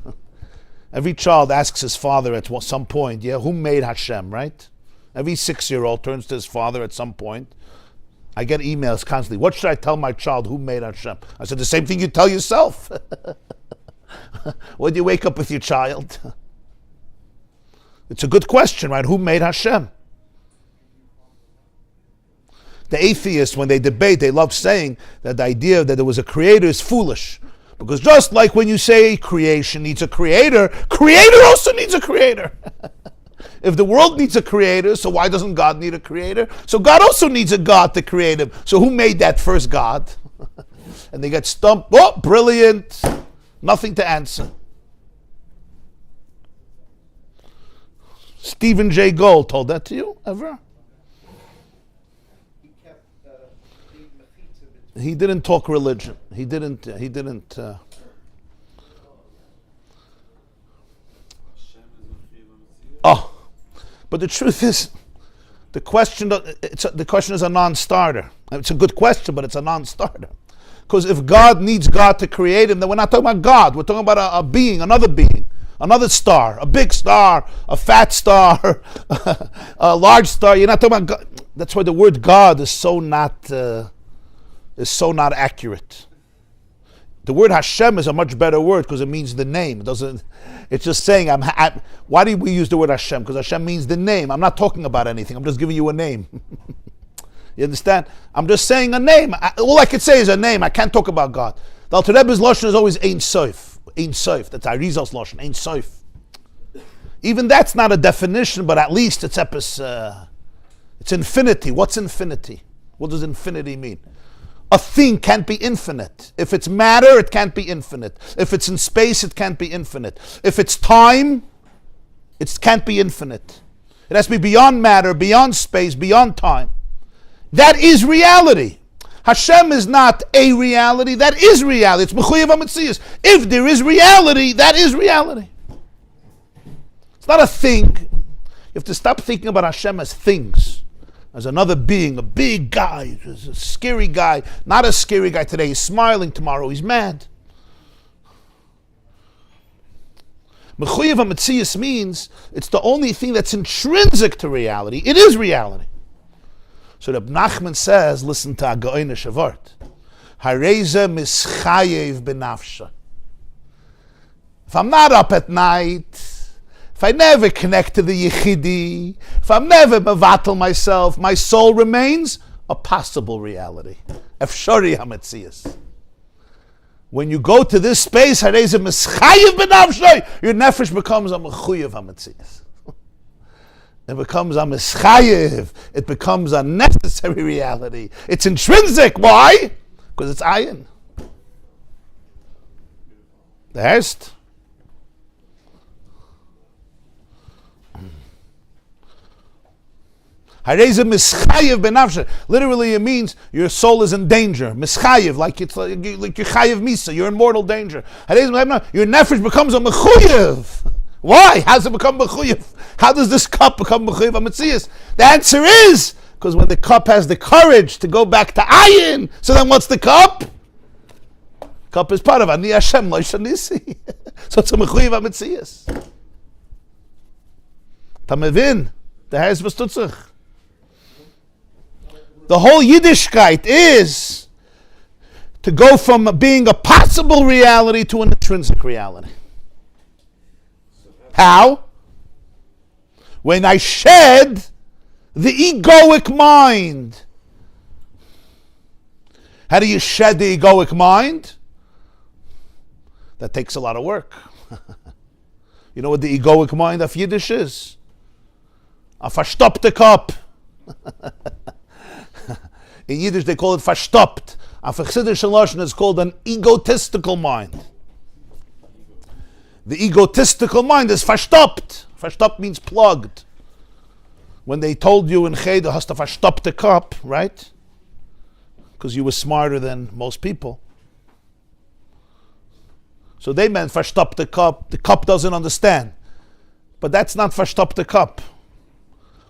Speaker 5: Every child asks his father at some point, who made Hashem, right? Every 6-year-old turns to his father at some point. I get emails constantly. What should I tell my child? Who made Hashem? I said, the same thing you tell yourself. When do you wake up with your child? It's a good question, right? Who made Hashem? The atheists, when they debate, they love saying that the idea that there was a creator is foolish. Because just like when you say creation needs a creator also needs a creator. If the world needs a creator, so why doesn't God need a creator? So God also needs a God to create him. So who made that first God? And they get stumped. Oh, brilliant. Nothing to answer. Stephen Jay Gould told that to you, ever? He didn't talk religion. He didn't. But the truth is, the question is a non-starter. It's a good question, but it's a non-starter. Because if God needs God to create him, then we're not talking about God. We're talking about a being, another star, a big star, a fat star, a large star. You're not talking about God. That's why the word God is so not accurate. The word Hashem is a much better word because it means the name. It's just saying, why do we use the word Hashem? Because Hashem means the name. I'm not talking about anything. I'm just giving you a name. You understand? I'm just saying a name. All I could say is a name. I can't talk about God. The Alter Rebbe's Lashon is always Ein Sof. Ein Sof. That's Arizal's Lashon. Ein Sof. Even that's not a definition, but at least it's infinity. What's infinity? What does infinity mean? A thing can't be infinite. If it's matter, it can't be infinite. If it's in space, it can't be infinite. If it's time, it can't be infinite. It has to be beyond matter, beyond space, beyond time. That is reality. Hashem is not a reality, that is reality. It's Mechuyev HaMetzias. If there is reality, that is reality. It's not a thing. You have to stop thinking about Hashem as things. As another being, a big guy, a scary guy, not a scary guy today, he's smiling, tomorrow he's mad. Mechuyev HaMetzias means it's the only thing that's intrinsic to reality. It is reality. So Reb Nachman says, listen to Agoin Shavart, Hareze mischayev benafsha. If I'm not up at night, if I never connect to the Yechidi, if I'm never mevatel myself, my soul remains a possible reality. Efshari HaMetzias. When you go to this space, your nefesh becomes a mechuyev HaMetzias. It becomes a mischayev. It becomes a necessary reality. It's intrinsic. Why? Because it's Ayin. The rest. Literally, it means your soul is in danger. Mischayev, like you're chayev misa, you're in mortal danger. Your nefesh becomes a mechuyev. Why? How does it become mechuyev? How does this cup become mechuyev HaMetzias? The answer is because when the cup has the courage to go back to Ayin, so then what's the cup? Cup is part of Ani Hashem Lo Shanisi. So it's a mechuyev HaMetzias. Tamevin, the Herz Bestutzach. The whole Yiddishkeit is to go from being a possible reality to an intrinsic reality. How? When I shed the egoic mind. How do you shed the egoic mind? That takes a lot of work. You know what the egoic mind of Yiddish is? A verstopte Kopf. In Yiddish they call it verstoppt. A Chassidische Lashon is called an egotistical mind. The egotistical mind is verstoppt. Verstoppt means plugged. When they told you in Cheder, hast du verstoppte Kopf, right? Because you were smarter than most people. So they meant verstoppte Kopf. The cup doesn't understand. But that's not verstoppte Kopf.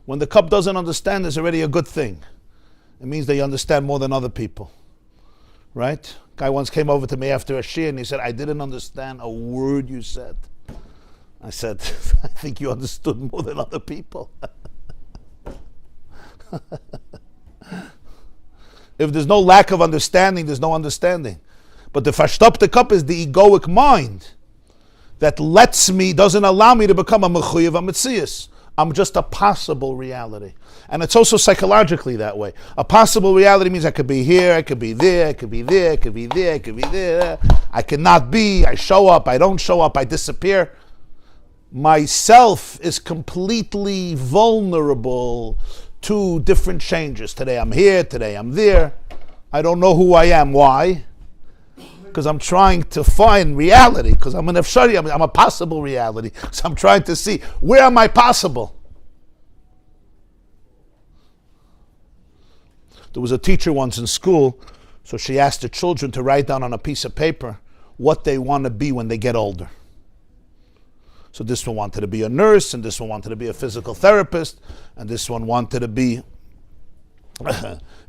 Speaker 5: When the cup doesn't understand, it's already a good thing. It means they understand more than other people. Right? Guy once came over to me after a shir and he said, I didn't understand a word you said. I said, I think you understood more than other people. If there's no lack of understanding, there's no understanding. But the verstopte Kopf is the egoic mind that doesn't allow me to become a mechuyev ametzius. I'm just a possible reality. And it's also psychologically that way. A possible reality means I could be here, I could be there, I could be there, I could be there, I could be there. I cannot be, I show up, I don't show up, I disappear. Myself is completely vulnerable to different changes. Today I'm here, today I'm there. I don't know who I am. Why? Because I'm trying to find reality. Because I'm an efshari, I'm a possible reality. So I'm trying to see, where am I possible? There was a teacher once in school, so she asked the children to write down on a piece of paper what they want to be when they get older. So this one wanted to be a nurse, and this one wanted to be a physical therapist, and this one wanted to be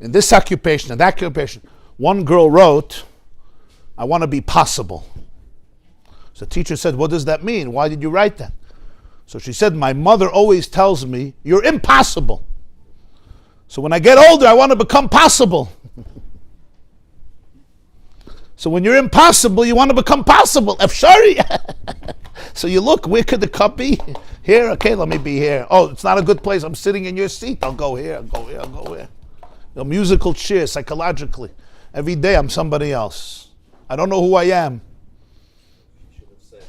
Speaker 5: in this occupation and that occupation. One girl wrote, I want to be possible. So the teacher said, what does that mean? Why did you write that? So she said, my mother always tells me, you're impossible. So when I get older, I want to become possible. So when you're impossible, you want to become possible. Efshari. So you look, where could the cup be? Here? Okay, let me be here. Oh, it's not a good place. I'm sitting in your seat. I'll go here, I'll go here, I'll go here. A musical chair, psychologically. Every day I'm somebody else. I don't know who I am.
Speaker 3: You should have said,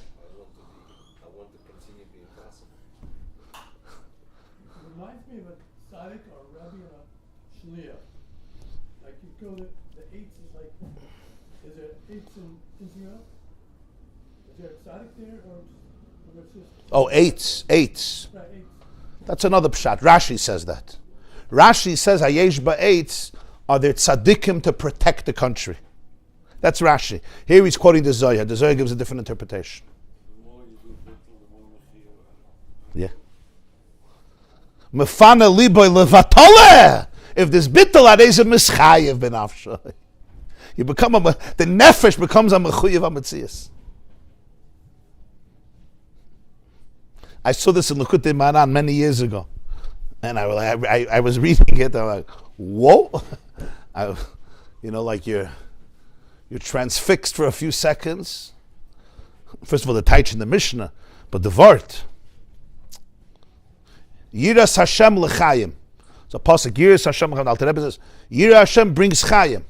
Speaker 3: I want to continue being possible.
Speaker 6: It reminds me of a tzaddik or a Rabbi or a shliach. Like you go to the eights is like, is there eights in Israel? Is there a tzaddik there or what's this?
Speaker 5: Oh, eights.
Speaker 6: Right, eights.
Speaker 5: That's another pshat. Rashi says that. Rashi says, Hayesh ba'etz are there tzaddikim to protect the country. That's Rashi. Here he's quoting the Zohar. The Zohar gives a different interpretation.
Speaker 2: The more you do bittul, the more mechiyah.
Speaker 5: Yeah. Mefana liboy levatole. If there's bittul, adez a mischayev ben afshay. You become the nefesh becomes a mechuyev ametzius. I saw this in Likutei Maran many years ago, and I was reading it. I'm like, whoa, like you're transfixed for a few seconds. First of all, the Taich in the Mishnah, but the Vart. Yiras Hashem l'chayim. So pasuk Yiras Hashem l'chayim. Alter Rebbe says Yiras Hashem brings chayim.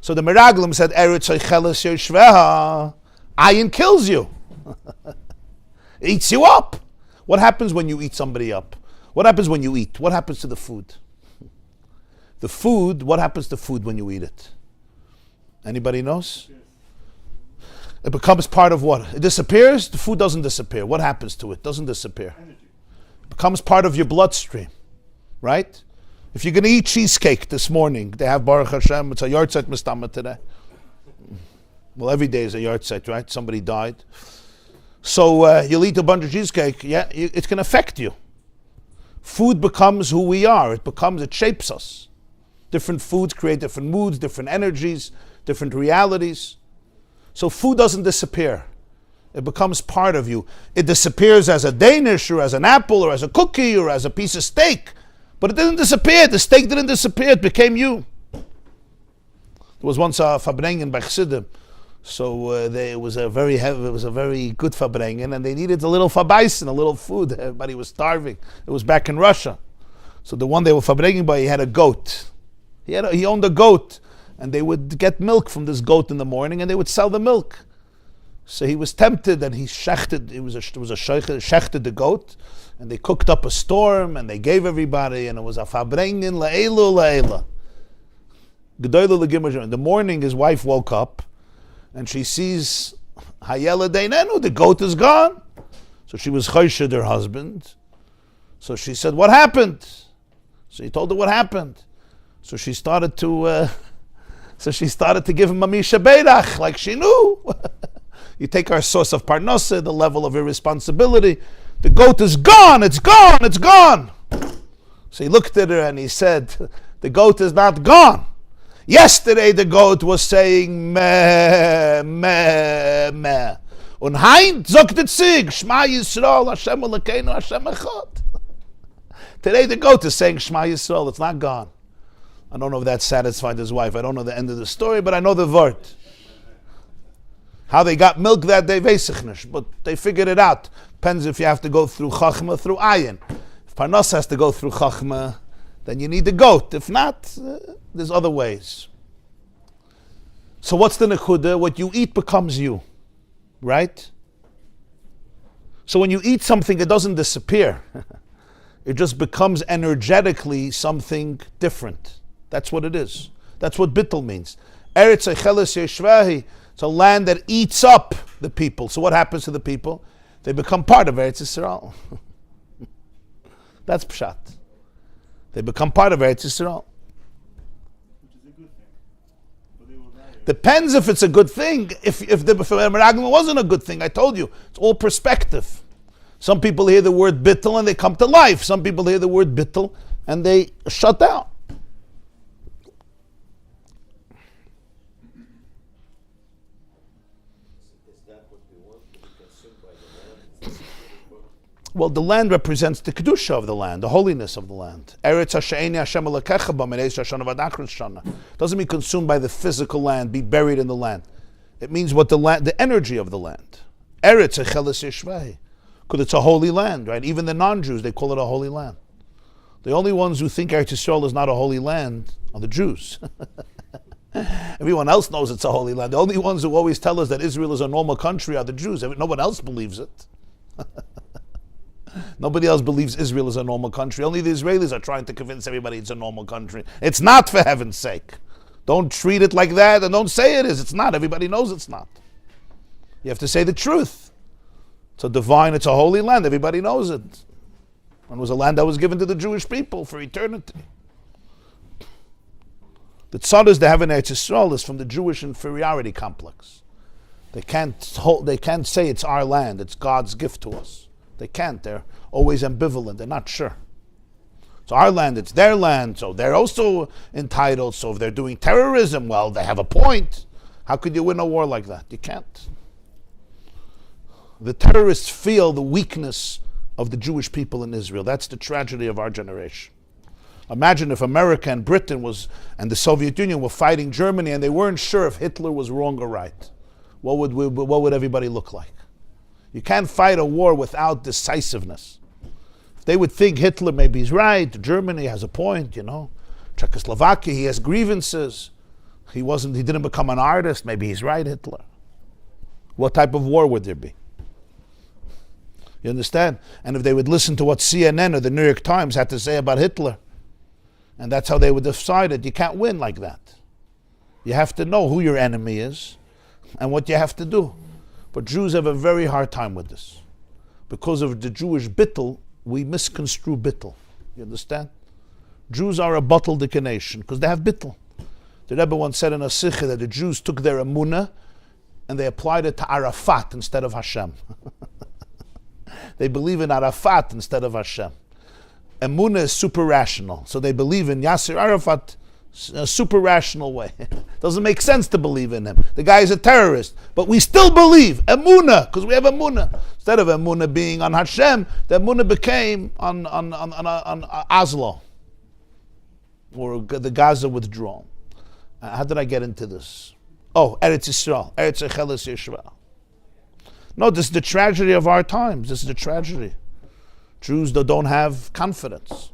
Speaker 5: So the Meraglim said Eretz Israel yoshveha. Ayin kills you. It eats you up. What happens when you eat somebody up? What happens when you eat? What happens to the food? The food, what happens to food when you eat it? Anybody knows? It becomes part of what? It disappears? The food doesn't disappear. What happens to it? It doesn't disappear. It becomes part of your bloodstream, right? If you're going to eat cheesecake this morning, they have Baruch Hashem, it's a yahrzeit mistama today. Well, every day is a yahrzeit, right? Somebody died. So you'll eat a bunch of cheesecake, yeah, it can affect you. Food becomes who we are. It shapes us. Different foods create different moods, different energies, different realities. So food doesn't disappear. It becomes part of you. It disappears as a Danish or as an apple or as a cookie or as a piece of steak. But it didn't disappear. The steak didn't disappear. It became you. There was once a fabrengen by Chassidim. So it was a very good fabrengen, and they needed a little fabais and a little food. Everybody was starving. It was back in Russia. So the one they were fabrengen by, he had a goat. He owned a goat, and they would get milk from this goat in the morning, and they would sell the milk. So he was tempted, and he shechted. It was a shechted the goat, and they cooked up a storm, and they gave everybody, and it was a fabrengen la'elu la'ela. In the morning, his wife woke up, and she sees hayela deinenu, the goat is gone. So she was choshed her husband. So she said, "What happened?" So he told her what happened. So she started to give him a misha beirach, like she knew. You take our source of parnasa, the level of irresponsibility. The goat is gone, it's gone, it's gone. So he looked at her and he said, the goat is not gone. Yesterday the goat was saying meh, meh, meh. Und heint sagt it sig, Shema Yisrael, Hashem Elokeinu, Hashem Echad. Today the goat is saying Shema Yisrael, it's not gone. I don't know if that satisfied his wife. I don't know the end of the story, but I know the word. How they got milk that day, Vayakhel-Pekudei, but they figured it out. Depends if you have to go through Chachma, through Ayin. If Parnas has to go through Chachma, then you need the goat. If not, there's other ways. So what's the nekuda? What you eat becomes you, right? So when you eat something, it doesn't disappear. It just becomes energetically something different. That's what it is. That's what bittul means. Eretz Israel, it's a land that eats up the people. So what happens to the people? They become part of Eretz Israel. That's pshat. They become part of Eretz Israel.
Speaker 2: Which is a good thing. But they will die.
Speaker 5: Depends if it's a good thing. If the meraglim wasn't a good thing, I told you, it's all perspective. Some people hear the word bittul and they come to life. Some people hear the word bittul and they shut down. Well, the land represents the kedusha of the land, the holiness of the land. Eretz Hashem Hashem Elokecha ba mereis Hashanah v'adachris shana. Doesn't mean consumed by the physical land, be buried in the land. It means what the land, the energy of the land. Eretz Echeles Yishvei, because it's a holy land, right? Even the non-Jews, they call it a holy land. The only ones who think Eretz Israel is not a holy land are the Jews. Everyone else knows it's a holy land. The only ones who always tell us that Israel is a normal country are the Jews. No one else believes it. Nobody else believes Israel is a normal country. Only the Israelis are trying to convince everybody it's a normal country. It's not, for heaven's sake. Don't treat it like that and don't say it is. It's not. Everybody knows it's not. You have to say the truth. It's a divine, it's a holy land. Everybody knows it. And it was a land that was given to the Jewish people for eternity. The tzaddis they have in Eretz Israel is from the Jewish inferiority complex. They can't say it's our land, it's God's gift to us. They can't. They're always ambivalent. They're not sure. It's our land, it's their land, so they're also entitled. So if they're doing terrorism, well, they have a point. How could you win a war like that? You can't. The terrorists feel the weakness of the Jewish people in Israel. That's the tragedy of our generation. Imagine if America and Britain and the Soviet Union were fighting Germany and they weren't sure if Hitler was wrong or right. What would everybody look like? You can't fight a war without decisiveness. If they would think Hitler maybe he's right, Germany has a point, Czechoslovakia, he has grievances. He didn't become an artist, maybe he's right, Hitler. What type of war would there be? You understand? And if they would listen to what CNN or the New York Times had to say about Hitler, and that's how they would decide it, you can't win like that. You have to know who your enemy is and what you have to do. But Jews have a very hard time with this. Because of the Jewish bittul, we misconstrue bittul. You understand? Jews are a bottled nation because they have bittul. The Rebbe once said in a sikha that the Jews took their emunah and they applied it to Arafat instead of Hashem. They believe in Arafat instead of Hashem. Emunah is super rational. So they believe in Yasser Arafat in a super rational way. Doesn't make sense to believe in him. The guy is a terrorist. But we still believe. Emunah, because we have Emunah. Instead of Emunah being on Hashem, the Emunah became on Oslo. Or the Gaza withdrawal. How did I get into this? Oh, Eretz Israel. Eretz Israel. No, this is the tragedy of our times. This is the tragedy. Jews that don't have confidence.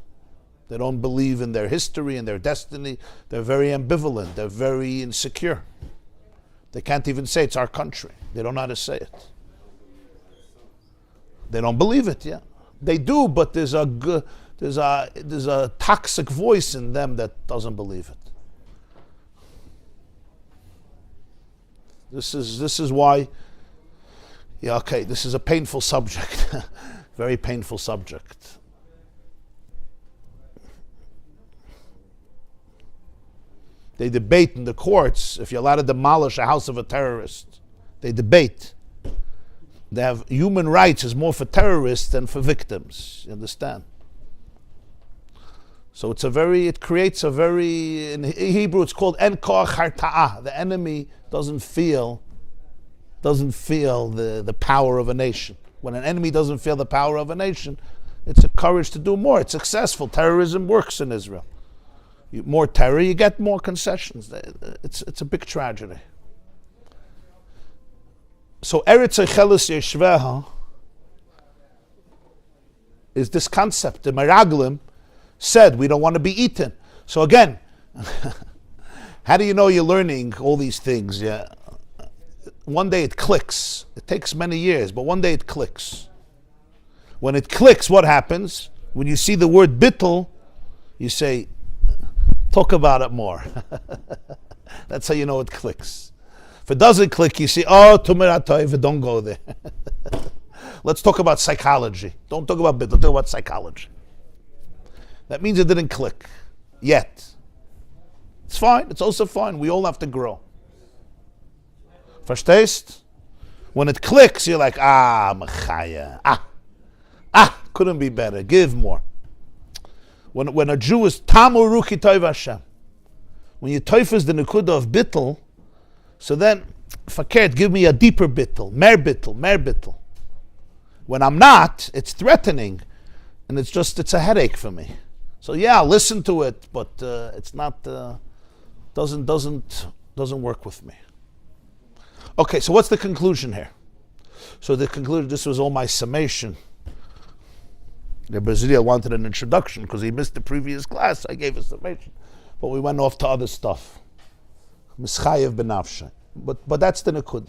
Speaker 5: They don't believe in their history and their destiny. They're very ambivalent. They're very insecure. They can't even say it's our country. They don't know how to say it. They don't believe it, yeah. They do, but there's a toxic voice in them that doesn't believe it. This is why, yeah, okay, this is a painful subject. Very painful subject. They debate in the courts if you're allowed to demolish a house of a terrorist. They debate. They have human rights is more for terrorists than for victims. You understand? So it creates a very, in Hebrew it's called en koach harta'ah. The enemy doesn't feel the power of a nation. When an enemy doesn't feel the power of a nation, it's encouraged to do more. It's successful. Terrorism works in Israel. More terror, you get more concessions. It's a big tragedy. So Eretz Israel is this concept. The Meraglim said we don't want to be eaten. So again, how do you know you're learning all these things? Yeah, one day it clicks. It takes many years, but one day it clicks. When it clicks, what happens? When you see the word bittul, you say, talk about it more. That's how you know it clicks. If it doesn't click, you see, don't go there. Let's talk about psychology. Don't talk about bittul, talk about psychology. That means it didn't click yet. It's fine. It's also fine. We all have to grow. Verstehst? When it clicks, you're like, mechaya. Couldn't be better. Give more. When a Jew is tamuruki toiv Hashem, when you toifas the nekuda of bittul, so then, fakert, give me a deeper bittul, mer bittul. When I'm not, it's threatening, and it's a headache for me. So yeah, I'll listen to it, but it's not, doesn't work with me. Okay, so what's the conclusion here? So the conclusion, this was all my summation. The Brazilian wanted an introduction because he missed the previous class. I gave a summation, but we went off to other stuff. Mischayev benafshe. But that's the nekud.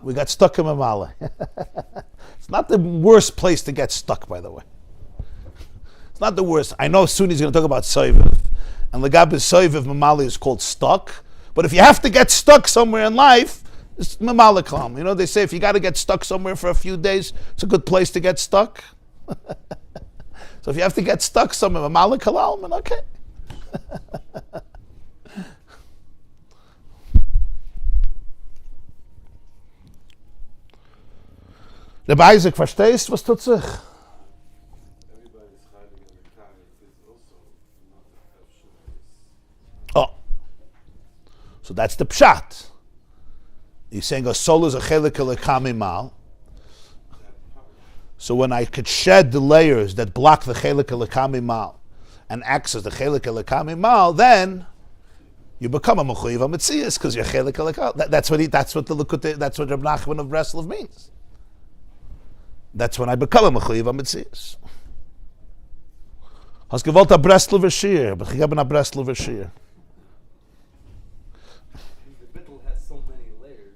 Speaker 5: We got stuck in Mamala. It's not the worst place to get stuck, by the way. It's not the worst. I know soon he's going to talk about Soiviv. And Legab Soiviv Mamala is called stuck. But if you have to get stuck somewhere in life, it's Mamala Kalam. You know, they say if you got to get stuck somewhere for a few days, it's a good place to get stuck. So if you have to get stuck somewhere, Mamala Kalam, okay. Rabbi Isaac, verstehst, was tut sich? Oh, so that's the pshat. He's saying a soul is a chelik elokami mal. So when I could shed the layers that block the chelik elokami mal and access the chelik elokami mal, then you become a mechuyev hametzias because you're chelik elokami. That's what Reb Nachman of Breslov means. That's when I become a mechuyev hametzias. Hast gewollt a Breslover Shir, but ich habe a Breslover Shir.
Speaker 4: The bittul has so many layers.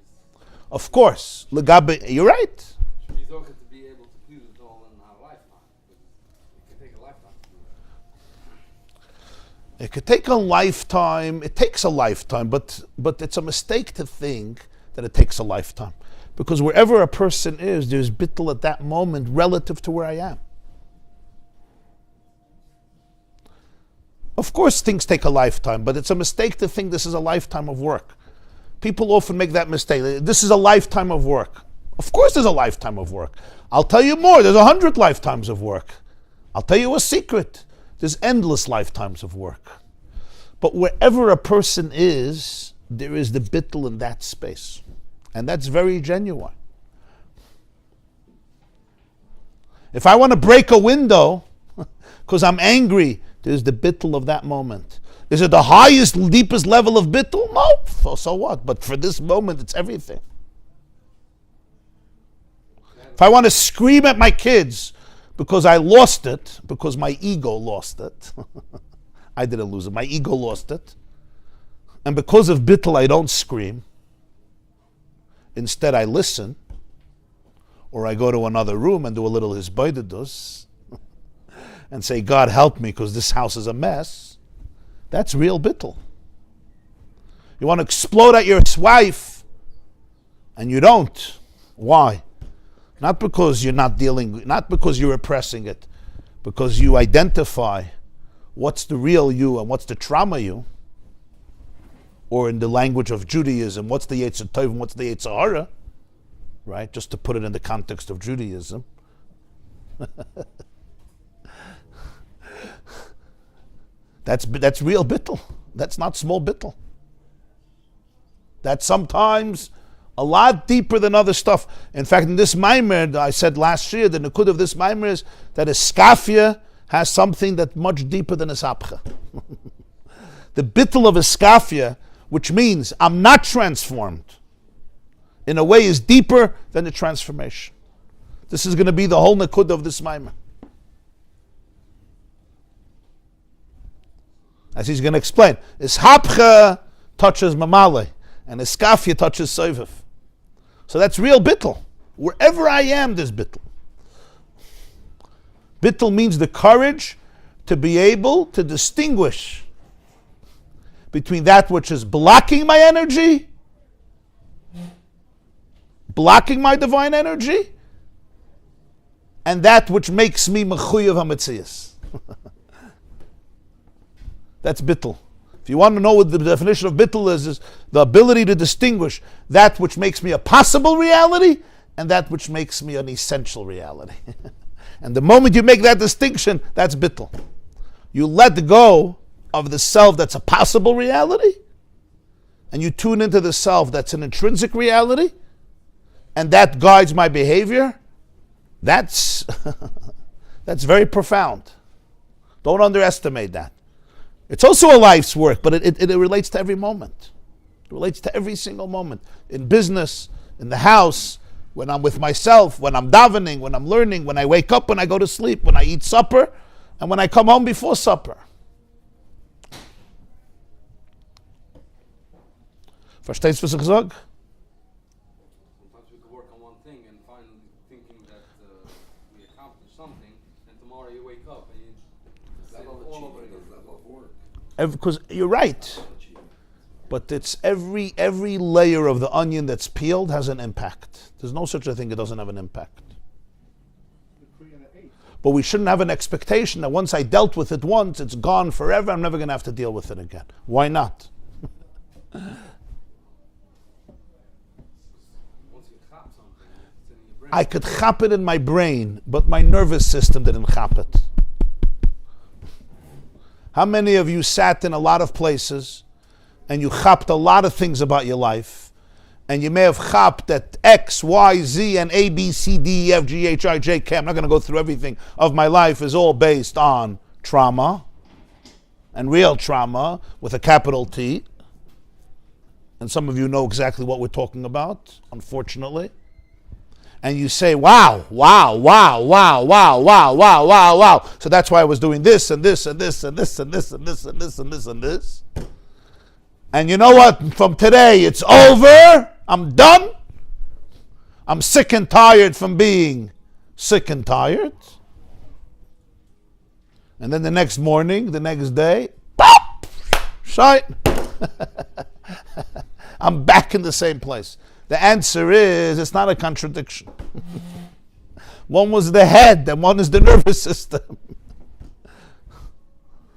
Speaker 5: Of course, Legabe, you're right.
Speaker 4: She's okay to be able to do it all in our lifetime. It can take a lifetime to do that.
Speaker 5: It could take a lifetime. It takes a lifetime, but it's a mistake to think that it takes a lifetime. Because wherever a person is, there's bittul at that moment relative to where I am. Of course, things take a lifetime, but it's a mistake to think this is a lifetime of work. People often make that mistake. This is a lifetime of work. Of course there's a lifetime of work. I'll tell you more. There's 100 lifetimes of work. I'll tell you a secret. There's endless lifetimes of work. But wherever a person is, there is the bittul in that space. And that's very genuine. If I want to break a window because I'm angry, there's the bittul of that moment. Is it the highest, deepest level of bittul? No. So what? But for this moment, it's everything. If I want to scream at my kids because I lost it, because my ego lost it, I didn't lose it, my ego lost it, And because of bittul, I don't scream. Instead, I listen, or I go to another room and do a little hisbaidedus and say, God help me because this house is a mess. That's real bittul. You want to explode at your wife, and you don't. Why? Not because you're not because you're repressing it, because you identify what's the real you and what's the trumah you, or in the language of Judaism, what's the Yetzer Tov and what's the Yetzer Hara, right? Just to put it in the context of Judaism. That's real bittul. That's not small bittul. That's sometimes a lot deeper than other stuff. In fact, in this maimer, I said last year, the nikud of this maimer is that a skafia has something that's much deeper than a sapcha. The bittul of a skafia, which means I'm not transformed, in a way is deeper than the transformation. This is going to be the whole nikud of this maimer. As he's going to explain, ishapcha touches mamale, and iskafia touches soivav. So that's real bittul. Wherever I am, there's bittul. Bittul means the courage to be able to distinguish between that which is blocking my energy, blocking my divine energy, and that which makes me mechuyev hametzias. That's bittul. If you want to know what the definition of bittul is the ability to distinguish that which makes me a possible reality and that which makes me an essential reality. And the moment you make that distinction, that's bittul. You let go of the self that's a possible reality, and you tune into the self that's an intrinsic reality, and that guides my behavior. That's that's very profound. Don't underestimate that. It's also a life's work, but it relates to every moment. It relates to every single moment. In business, in the house, when I'm with myself, when I'm davening, when I'm learning, when I wake up, when I go to sleep, when I eat supper, and when I come home before supper. Verstehst du, was ich sage?
Speaker 4: Sometimes we could work on one thing and finally thinking that we accomplished something, and tomorrow you wake up and it's all over again.
Speaker 5: Because you're right, but it's every layer of the onion that's peeled has an impact. There's no such a thing that doesn't have an impact. But we shouldn't have an expectation that once I dealt with it once, it's gone forever. I'm never going to have to deal with it again. Why not?
Speaker 4: Once you chop something, it's in your brain.
Speaker 5: I could chop it in my brain, but my nervous system didn't chop it. How many of you sat in a lot of places and you chopped a lot of things about your life, and you may have chopped that X, Y, Z, and A, B, C, D, E, F, G, H, I, J, K. I'm not going to go through everything of my life is all based on trauma, and real trauma with a capital T. And some of you know exactly what we're talking about, unfortunately. And you say, wow. So that's why I was doing this and this and this and this and this and this and this and this and this. And you know what? From today, it's over. I'm done. I'm sick and tired from being sick and tired. And then the next morning, the next day, pop! Shite. I'm back in the same place. The answer is, it's not a contradiction. One was the head and one is the nervous system.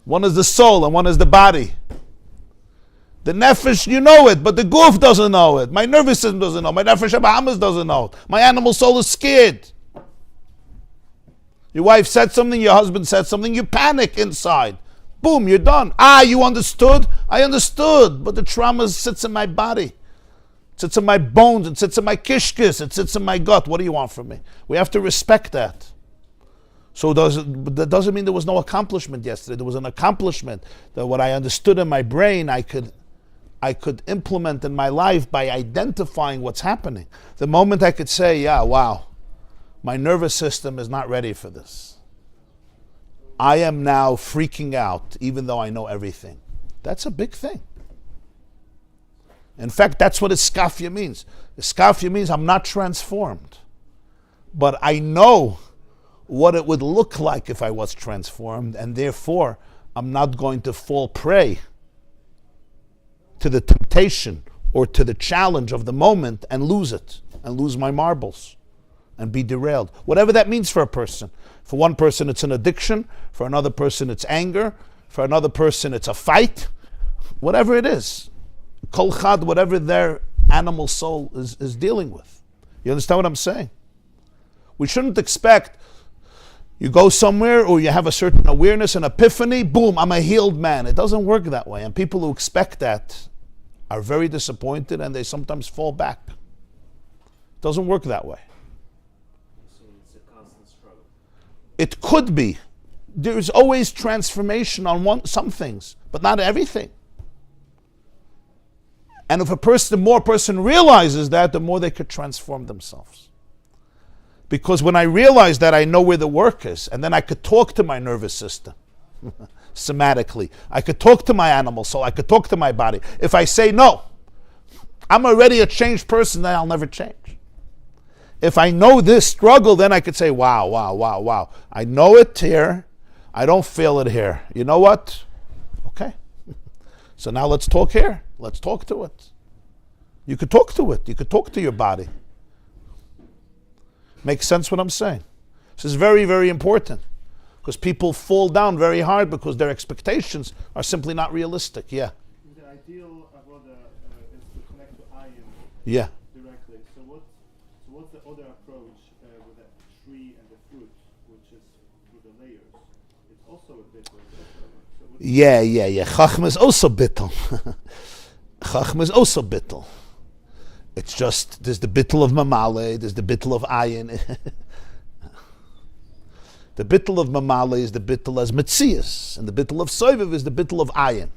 Speaker 5: One is the soul and one is the body. The nefesh, you know it, but the goof doesn't know it. My nervous system doesn't know. My nefesh habahamas doesn't know it. My animal soul is scared. Your wife said something, your husband said something, you panic inside. Boom, you're done. You understood? I understood, but the trauma sits in my body. It sits in my bones, it sits in my kishkis, it sits in my gut. What do you want from me? We have to respect that. So that doesn't mean there was no accomplishment yesterday. There was an accomplishment that what I understood in my brain, I could implement in my life by identifying what's happening. The moment I could say, yeah, wow, my nervous system is not ready for this. I am now freaking out, even though I know everything. That's a big thing. In fact, that's what iskafia means. Iskafia means I'm not transformed, but I know what it would look like if I was transformed, and therefore I'm not going to fall prey to the temptation or to the challenge of the moment and lose it, and lose my marbles and be derailed. Whatever that means for a person. For one person it's an addiction, for another person it's anger, for another person it's a fight, whatever it is. Kol chad, whatever their animal soul is dealing with. You understand what I'm saying? We shouldn't expect you go somewhere or you have a certain awareness and epiphany, boom, I'm a healed man. It doesn't work that way. And people who expect that are very disappointed and they sometimes fall back. It doesn't work that way.
Speaker 3: So it's a constant struggle.
Speaker 5: It could be. There's always transformation on some things, but not everything. And if the more a person realizes that, the more they could transform themselves. Because when I realize that, I know where the work is, and then I could talk to my nervous system, somatically. I could talk to my animal soul. I could talk to my body. If I say, no, I'm already a changed person, then I'll never change. If I know this struggle, then I could say, wow, wow, wow, wow. I know it here. I don't feel it here. You know what? Okay. So now let's talk here. Let's talk to it. You could talk to it. You could talk to your body. Makes sense what I'm saying? This is very, very important. Because people fall down very hard because their expectations are simply not realistic. Yeah.
Speaker 2: The ideal avoda is to connect to Ayin
Speaker 5: Yeah.
Speaker 2: directly. So what's the other approach with the tree and the fruit, which is through the layers? It's also a bit.
Speaker 5: Yeah. Chacham is also bittul. Chacham is also bittul. It's just, there's the bittul of mamale, there's the bittul of ayin. The bittul of mamale is the bittul as metzias, and the bittul of soiviv is the bittul of ayin.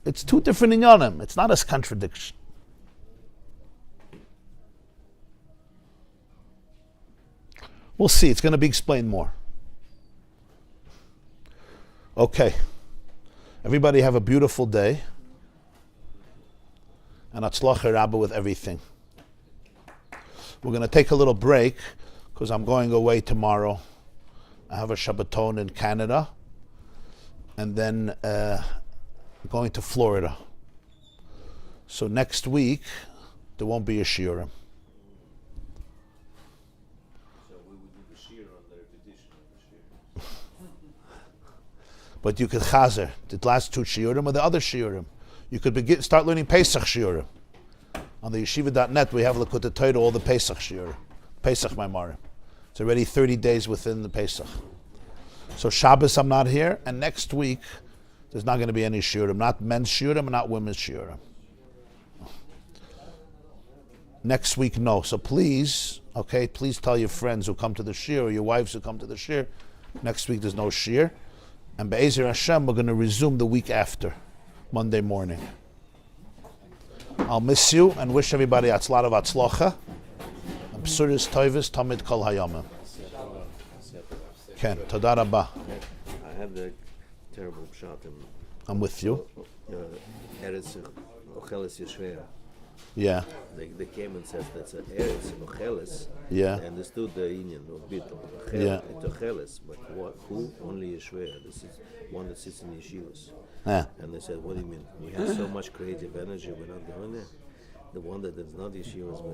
Speaker 5: It's two different inyanim. It's not a contradiction. We'll see. It's going to be explained more. Okay. Everybody have a beautiful day. And atzlacha Rabbi with everything. We're going to take a little break because I'm going away tomorrow. I have a Shabbaton in Canada. And then going to Florida. So next week, there won't be a shiurim.
Speaker 3: So we would do the shear on the repetition of the shear.
Speaker 5: But you could chazer the last two shiurim or the other shiurim. You could start learning Pesach shiurim. On the yeshiva.net, we have Lekutei Torah, all the Pesach shiurim. Pesach Maimarim. It's already 30 days within the Pesach. So Shabbos, I'm not here. And next week, there's not going to be any shiurim. Not men's shiurim and not women's shiurim. Next week, no. So please tell your friends who come to the shir or your wives who come to the shir. Next week, there's no shir. And Be'ezer Hashem, we're going to resume the week after. Monday morning. I'll miss you and wish everybody a lot of atzlocha. And B'suris Toivis Tamid Kol Hayamim. Ken, Toda Rabba.
Speaker 3: I have the terrible shot in
Speaker 5: I'm with you.
Speaker 3: Eretz Israel.
Speaker 5: Yeah.
Speaker 3: They came and said that's an Eretz Ocheles.
Speaker 5: Yeah.
Speaker 3: They understood the Ayin of Bitul.
Speaker 5: Yeah.
Speaker 3: It's Ocheles, but who? Only Yeshua. This is one that sits in yeshivas.
Speaker 5: Yeah.
Speaker 3: And they said, what do you mean? We have so much creative energy, we're not doing it. The one that is not yeshivas,